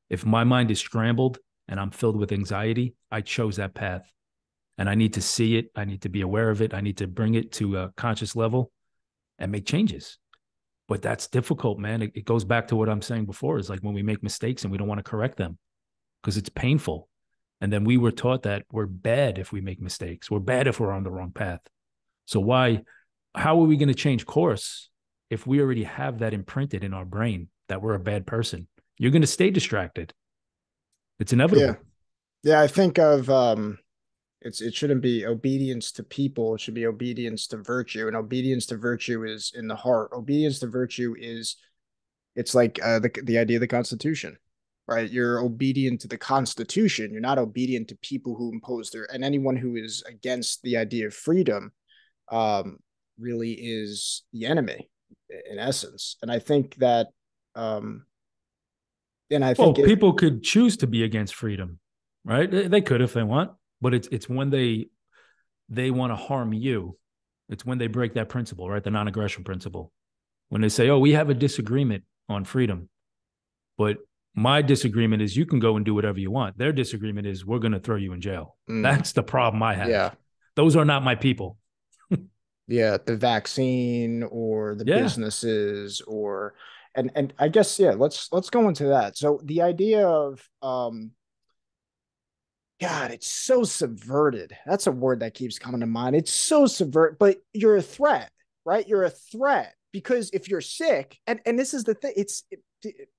If my mind is scrambled and I'm filled with anxiety, I chose that path. And I need to see it. I need to be aware of it. I need to bring it to a conscious level and make changes. But that's difficult, man. It goes back to what I'm saying before, is like when we make mistakes and we don't want to correct them because it's painful. And then we were taught that we're bad if we make mistakes. We're bad if we're on the wrong path. So how are we going to change course if we already have that imprinted in our brain that we're a bad person? You're going to stay distracted. It's Yeah. inevitable. Yeah. I think of, it shouldn't be obedience to people. It should be obedience to virtue. And obedience to virtue is in the heart. Obedience to virtue is, it's like the idea of the Constitution, right? You're obedient to the Constitution. You're not obedient to people who impose and anyone who is against the idea of freedom, um, really is the enemy in essence. And I think that, um, and I Well, think it, people could choose to be against freedom, right? They could if they want, but it's when they want to harm you. It's when they break that principle, right? The non-aggression principle. When they say, "Oh, we have a disagreement on freedom," but my disagreement is you can go and do whatever you want. Their disagreement is we're going to throw you in jail. mm, That's the problem I have. yeah, Those are not my people. yeah, the vaccine or the Yeah. businesses or, and I guess, yeah, let's go into that. So the idea of, God, it's so subverted. That's a word that keeps coming to mind. It's so subvert, but you're a threat, right? You're a threat because if you're sick, and this is the thing,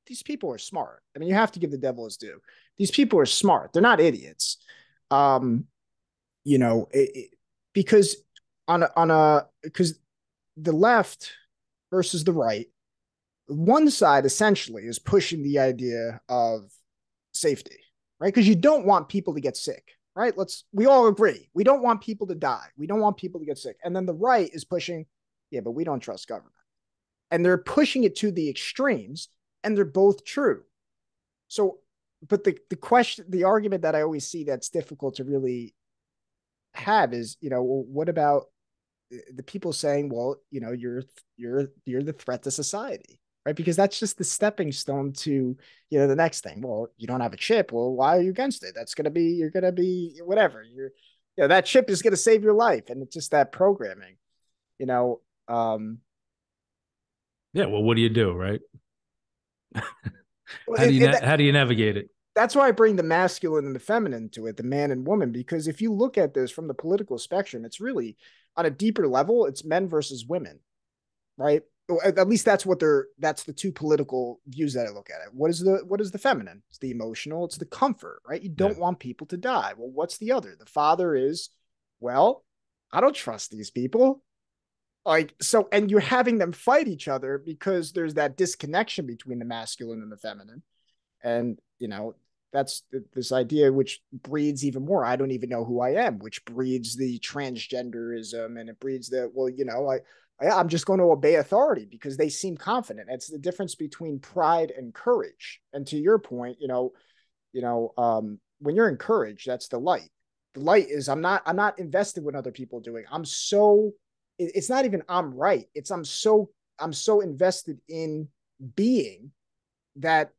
these people are smart. I mean, you have to give the devil his due. These people are smart. They're not idiots. Um, because because the left versus the right, one side essentially is pushing the idea of safety, right? Because you don't want people to get sick, right? We all agree. We don't want people to die. We don't want people to get sick. And then the right is pushing, yeah, but we don't trust government. And they're pushing it to the extremes, and they're both true. So, but the argument that I always see that's difficult to really have is, well, what about the people saying, well, you're the threat to society, right? Because that's just the stepping stone to, the next thing. Well, you don't have a chip. Well, why are you against it? You're gonna be whatever. That chip is gonna save your life, and it's just that programming, you know. Um, Yeah. Well, what do you do, right? it, it, How do you navigate it? that's why I bring the masculine and the feminine to it, the man and woman, because if you look at this from the political spectrum, it's really on a deeper level, it's men versus women, right? At least that's the two political views that I look at it. What is the feminine? It's the emotional, it's the comfort, right? You Yeah. don't want people to die. Well, what's the other? The father is, well, I don't trust these people. Like, so, and you're having them fight each other because there's that disconnection between the masculine and the feminine. And, that's this idea which breeds even more. I don't even know who I am, which breeds the transgenderism, and it breeds the, well, I'm just going to obey authority because they seem confident. It's the difference between pride and courage. And to your point, when you're encouraged, that's the light. The light is I'm not invested in what other people are doing. It's not even I'm right. It's I'm so invested in being that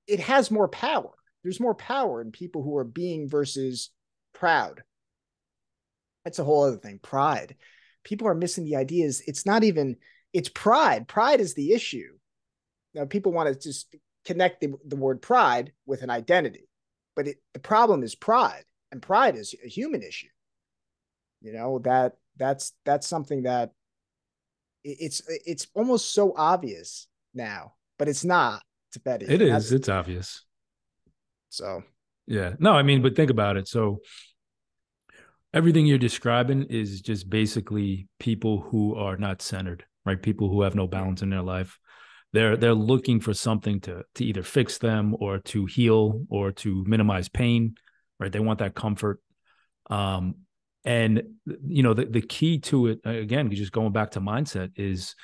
it has more power. There's more power in people who are being versus proud. That's a whole other thing. Pride. People are missing the ideas. It's not even, it's pride. Pride is the issue. Now, people want to just connect the word pride with an identity, but the problem is pride, and pride is a human issue. That's something that it's almost so obvious now, but it's not to Betty, It and is. that's It's obvious. so. Yeah. No, I mean, but think about it. So everything you're describing is just basically people who are not centered, right? People who have no balance in their life. They're looking for something to either fix them or to heal or to minimize pain, right? They want that comfort. Um, and the key to it, again, just going back to mindset, is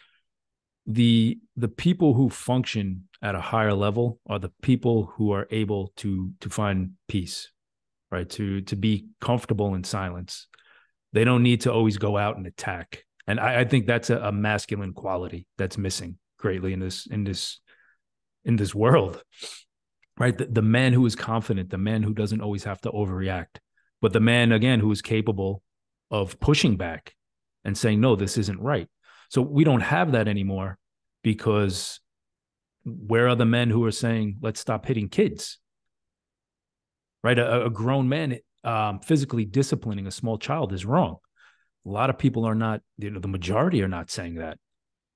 the people who function at a higher level are the people who are able to find peace, right? To be comfortable in silence. They don't need to always go out and attack. And I think that's a masculine quality that's missing greatly in this world, right? The man who is confident, the man who doesn't always have to overreact, but the man again who is capable of pushing back and saying, no, this isn't right. So we don't have that anymore because where are the men who are saying, let's stop hitting kids, right? A grown man physically disciplining a small child is wrong. A lot of people are not, the majority are not saying that.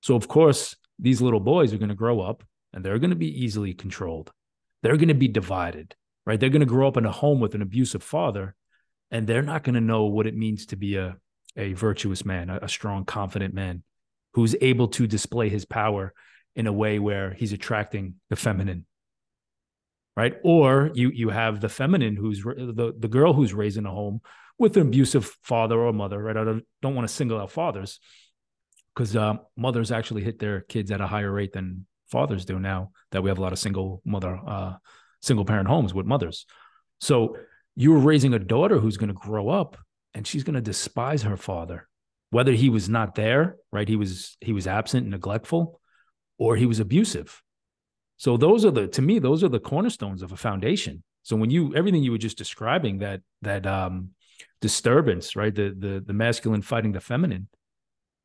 So, of course, these little boys are going to grow up and they're going to be easily controlled. They're going to be divided, right? They're going to grow up in a home with an abusive father, and they're not going to know what it means to be a virtuous man, a strong, confident man who's able to display his power in a way where he's attracting the feminine, right? Or you have the feminine who's the girl who's raised in a home with an abusive father or mother, right? I don't want to single out fathers because mothers actually hit their kids at a higher rate than fathers do now that we have a lot of single parent homes with mothers. So you're raising a daughter who's going to grow up and she's going to despise her father, whether he was not there, right? He was absent and neglectful, or he was abusive. So to me, those are the cornerstones of a foundation. So when everything you were just describing, that disturbance, right? The masculine fighting the feminine,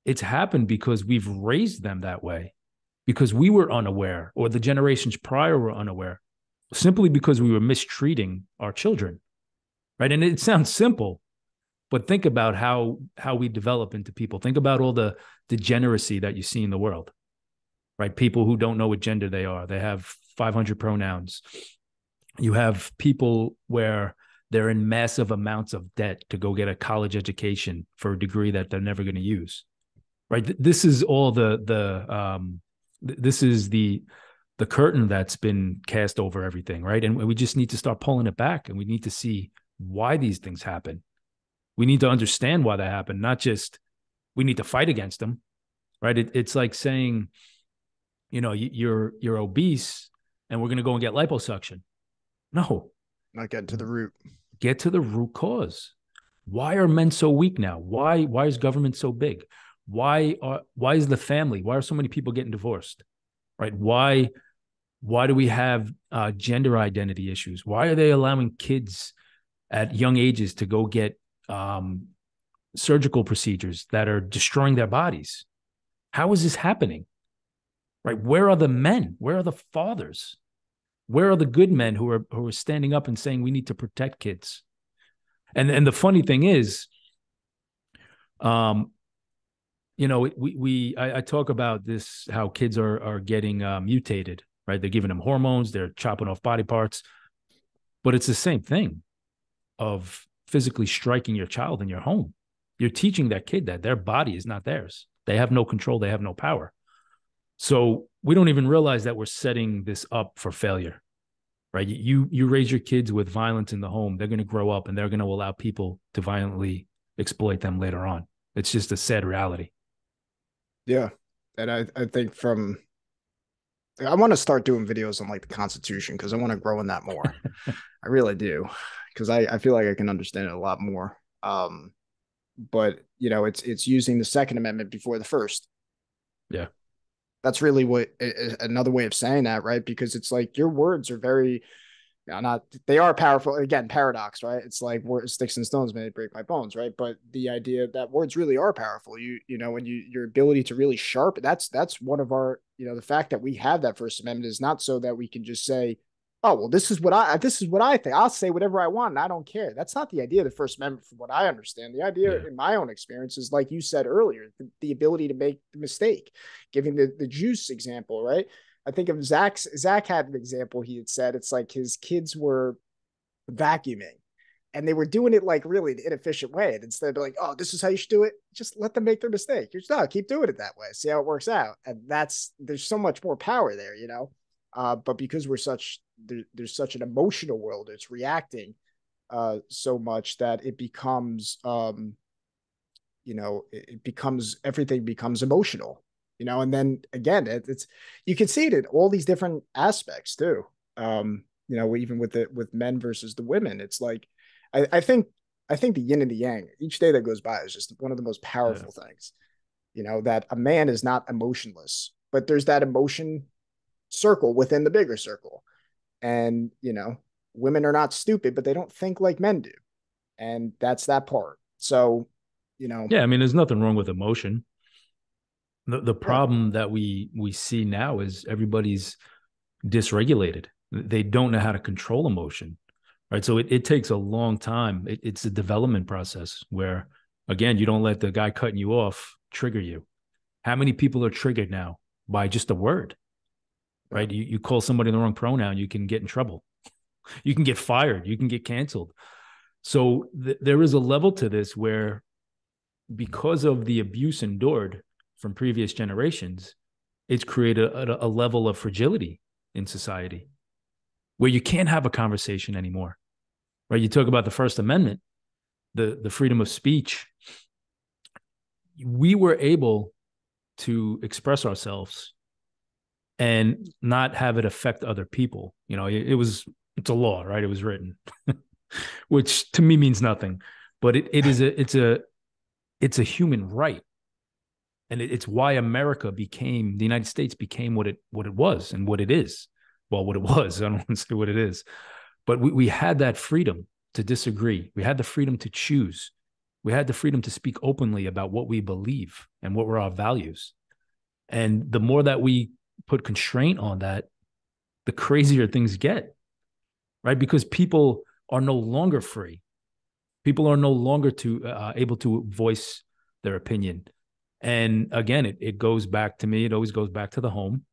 it's happened because we've raised them that way, because we were unaware, or the generations prior were unaware, simply because we were mistreating our children, right? And it sounds simple, but think about how we develop into people. Think about all the degeneracy that you see in the world, right? People who don't know what gender they are. They have 500 pronouns. You have people where they're in massive amounts of debt to go get a college education for a degree that they're never going to use, right? This is all this is the curtain that's been cast over everything, right? And we just need to start pulling it back, and we need to see why these things happen. We need to understand why they happen, not just we need to fight against them, right? It's like saying, you're obese and we're going to go and get liposuction. No, Not getting to the root. get to the root cause. Why are men so weak now? Why is government so big? Why is the family? Why are so many people getting divorced? Right? Why do we have gender identity issues? Why are they allowing kids at young ages to go get surgical procedures that are destroying their bodies? How is this happening? Right? Where are the men? Where are the fathers? Where are the good men who are standing up and saying we need to protect kids? And the funny thing is, I talk about this, how kids are getting mutated, right? They're giving them hormones, they're chopping off body parts, but it's the same thing of physically striking your child in your home. You're teaching that kid that their body is not theirs. They have no control. They have no power. So we don't even realize that we're setting this up for failure, right? You raise your kids with violence in the home. They're going to grow up and they're going to allow people to violently exploit them later on. It's just a sad reality. Yeah. And I think I want to start doing videos on like the Constitution because I want to grow in that more. I really do. Because I feel like I can understand it a lot more. But it's using the Second Amendment before the first. Yeah. That's really what another way of saying that, right? Because it's like your words are very not they are powerful. Again, paradox, right? It's like sticks and stones may break my bones, right? But the idea that words really are powerful. When your ability to really sharpen, that's one of our, the fact that we have that First Amendment is not so that we can just say, oh well, this is what I think. I'll say whatever I want and I don't care. That's not the idea of the First Amendment from what I understand. The idea Yeah. in my own experience is like you said earlier, the ability to make the mistake. Giving the juice example, right? I think of Zach had an example. He had said it's like his kids were vacuuming and they were doing it like really an inefficient way. And instead of like, oh, this is how you should do it, just let them make their mistake. You're just, no, keep doing it that way. See how it works out. And there's so much more power there, but because there's such an emotional world, it's reacting so much that it becomes, everything becomes emotional, and then again, it's you can see it in all these different aspects too. Even with men versus the women, it's like I think the yin and the yang each day that goes by is just one of the most Yeah. powerful things. That a man is not emotionless, but there's that emotion circle within the bigger circle, and women are not stupid, but they don't think like men do, and that's that part. So, you know, Yeah. I mean, there's nothing wrong with emotion. The yeah, problem that we see now is everybody's dysregulated. They don't know how to control emotion, right? So it takes a long time. It's a development process where, again, you don't let the guy cutting you off trigger you. How many people are triggered now by just a word, yeah, right? You call somebody the wrong pronoun, you can get in trouble. You can get fired. You can get canceled. So there is a level to this where, because of the abuse endured from previous generations, it's created a level of fragility in society where you can't have a conversation anymore, right? You talk about the First Amendment, the freedom of speech. We were able to express ourselves and not have it affect other people. It's a law, right? It was written, which to me means nothing, but it's a human right, and it's why the United States became what it was and what it is. Well, what it was, I don't want to say what it is, but we had that freedom to disagree. We had the freedom to choose. We had the freedom to speak openly about what we believe and what were our values. And the more that we put constraint on that, the crazier things get, right? Because people are no longer free. People are no longer able to voice their opinion. And again, it goes back to me. It always goes back to the home.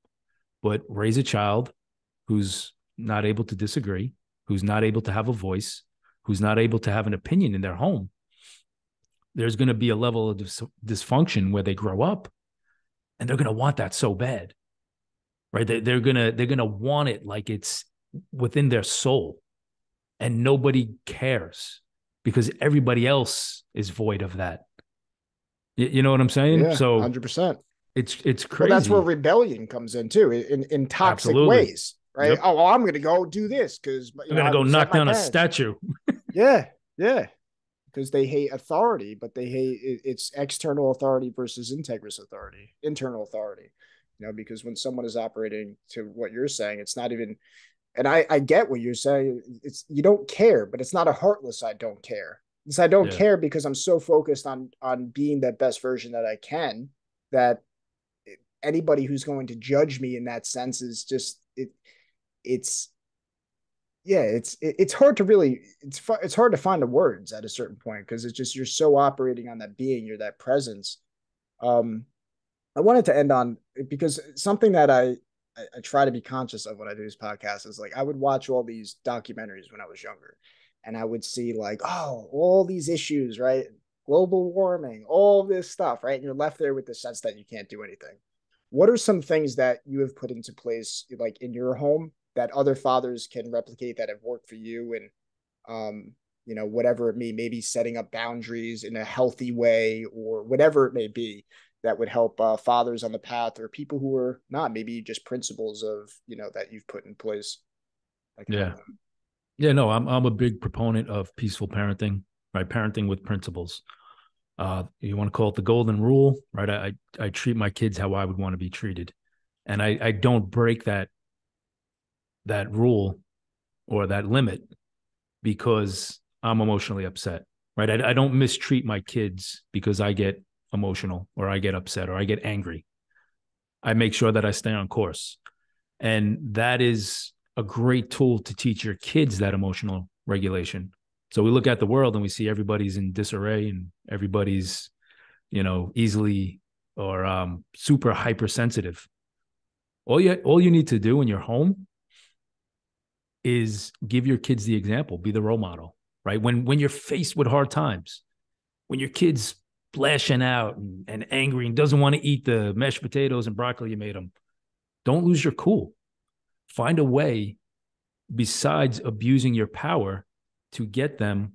But raise a child who's not able to disagree, who's not able to have a voice, who's not able to have an opinion in their home. There's going to be a level of dysfunction where they grow up, and they're going to want that so bad, right? They're gonna want it like it's within their soul, and nobody cares because everybody else is void of that. You know what I'm saying? yeah, So 100%. it's Well, that's where crazy. rebellion comes in too, in toxic Absolutely. ways, right? Yep. Oh, well, I'm going to go do this because I'm gonna I go resent knock my down a parents. statue. Yeah, yeah, because they hate authority, but they hate it's external authority versus internal authority. Because when someone is operating to what you're saying, it's not even. And I get what you're saying. It's you don't care, but it's not a heartless I don't care. It's I don't Yeah. care because I'm so focused on being that best version that I can that anybody who's going to judge me in that sense is just it's yeah, it's hard to really it's hard to find the words at a certain point because it's just you're so operating on that being, you're that presence. um I wanted to end on because something that I try to be conscious of when I do this podcast is like I would watch all these documentaries when I was younger, and I would see like, oh, all these issues, right? global warming, all this stuff, right? And you're left there with the sense that you can't do anything. What are some things that you have put into place, like in your home, that other fathers can replicate that have worked for you? And whatever it may, maybe setting up boundaries in a healthy way, or whatever it may be, that would help fathers on the path, or people who are not, maybe just principles of, that you've put in place that can help Yeah. them. Yeah, no, I'm a big proponent of peaceful parenting, right? Parenting with principles. You want to call it the golden rule, right? I treat my kids how I would want to be treated. And I don't break that rule or that limit because I'm emotionally upset, right? I don't mistreat my kids because I get emotional or I get upset or I get angry. I make sure that I stay on course. And that is a great tool to teach your kids that emotional regulation. So we look at the world and we see everybody's in disarray and everybody's, easily or super hypersensitive. All you need to do in your home is give your kids the example, be the role model, right? When you're faced with hard times, when your kid's flashing out and angry and doesn't want to eat the mashed potatoes and broccoli you made them, don't lose your cool. Find a way besides abusing your power to get them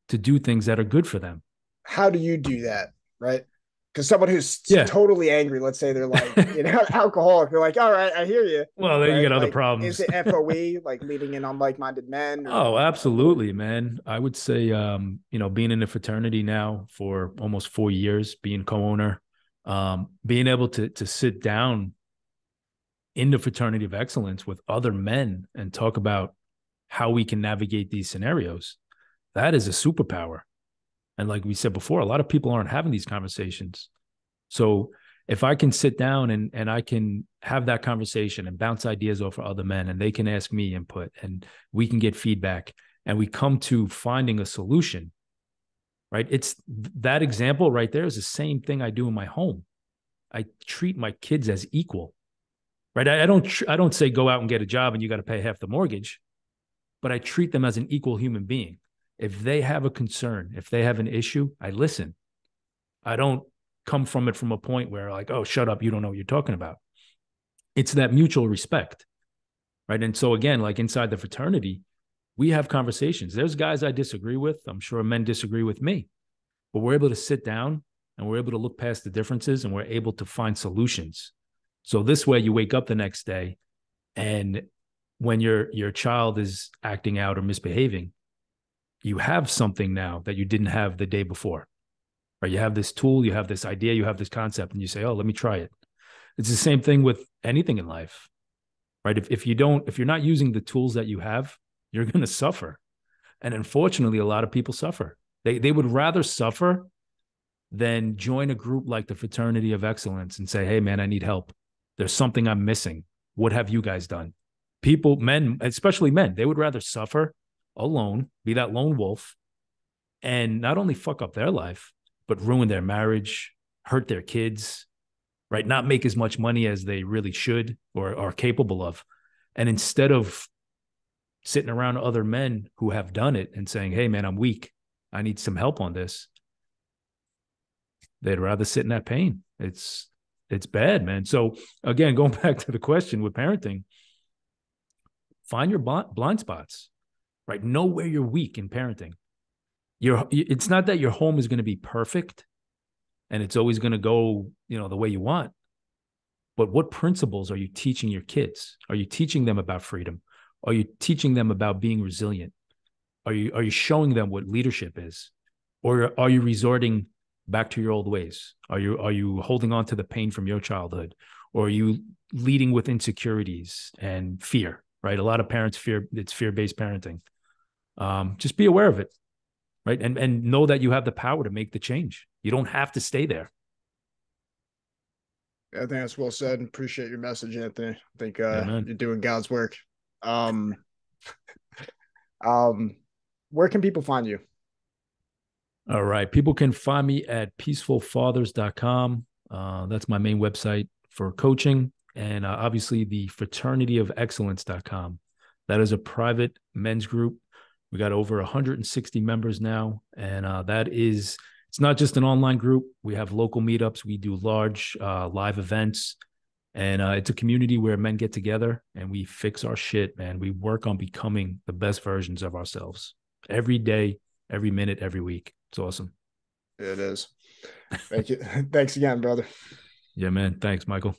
to do things that are good for them. How do you do that, right? Because someone who's Yeah. totally angry, let's say they're like, alcoholic, they're like, all right, I hear you, Well, then you right? get other Like, is problems. it FOE, like leading in on like-minded men, or Oh, what? absolutely, man. I would say, being in a fraternity now for almost 4 years, being co-owner, being able to sit down in the fraternity of excellence with other men and talk about how we can navigate these scenarios. That is a superpower. And like we said before, a lot of people aren't having these conversations. So if I can sit down and I can have that conversation and bounce ideas off of other men and they can ask me input and we can get feedback and we come to finding a solution, right? It's that example right there is the same thing I do in my home. I treat my kids as equal, right? I don't say go out and get a job and you got to pay half the mortgage, but I treat them as an equal human being. If they have a concern, if they have an issue, I listen. I don't come from it from a point where like, oh, shut up, you don't know what you're talking about. It's that mutual respect, right? And so again, like inside the fraternity, we have conversations. There's guys I disagree with. I'm sure men disagree with me, but we're able to sit down and we're able to look past the differences and we're able to find solutions. So this way you wake up the next day and when your child is acting out or misbehaving, you have something now that you didn't have the day before. Right? You have this tool, you have this idea, you have this concept, and you say, "Oh, let me try it." It's the same thing with anything in life, right? If you're not using the tools that you have, you're going to suffer. And unfortunately, a lot of people suffer. They would rather suffer than join a group like the Fraternity of Excellence and say, "Hey, man, I need help. There's something I'm missing. What have you guys done?" People, men, especially men, they would rather suffer alone, be that lone wolf, and not only fuck up their life, but ruin their marriage, hurt their kids, right? Not make as much money as they really should or are capable of. And instead of sitting around other men who have done it and saying, hey, man, I'm weak, I need some help on this, they'd rather sit in that pain. It's bad, man. So again, going back to the question with parenting, find your blind spots, right? Know where you're weak in parenting. It's not that your home is going to be perfect and it's always going to go, the way you want. But what principles are you teaching your kids? Are you teaching them about freedom? Are you teaching them about being resilient? Are you showing them what leadership is? Or are you resorting back to your old ways? Are you holding on to the pain from your childhood? Or are you leading with insecurities and fear, right? A lot of parents fear, it's fear-based parenting. Just be aware of it, right? And know that you have the power to make the change. You don't have to stay there. I think that's well said. Appreciate your message, Anthony. I think Yeah, man. you're doing God's work. Um, um, where can people find you? All right. People can find me at peacefulfathers.com. That's my main website for coaching. And obviously the fraternityofexcellence.com. That is a private men's group. We got over 160 members now. And that is it's not just an online group. We have local meetups. We do large live events. And it's a community where men get together and we fix our shit, man. We work on becoming the best versions of ourselves every day, every minute, every week. It's awesome. It is. Thank you. Thanks again, brother. Yeah, man. Thanks, Michael.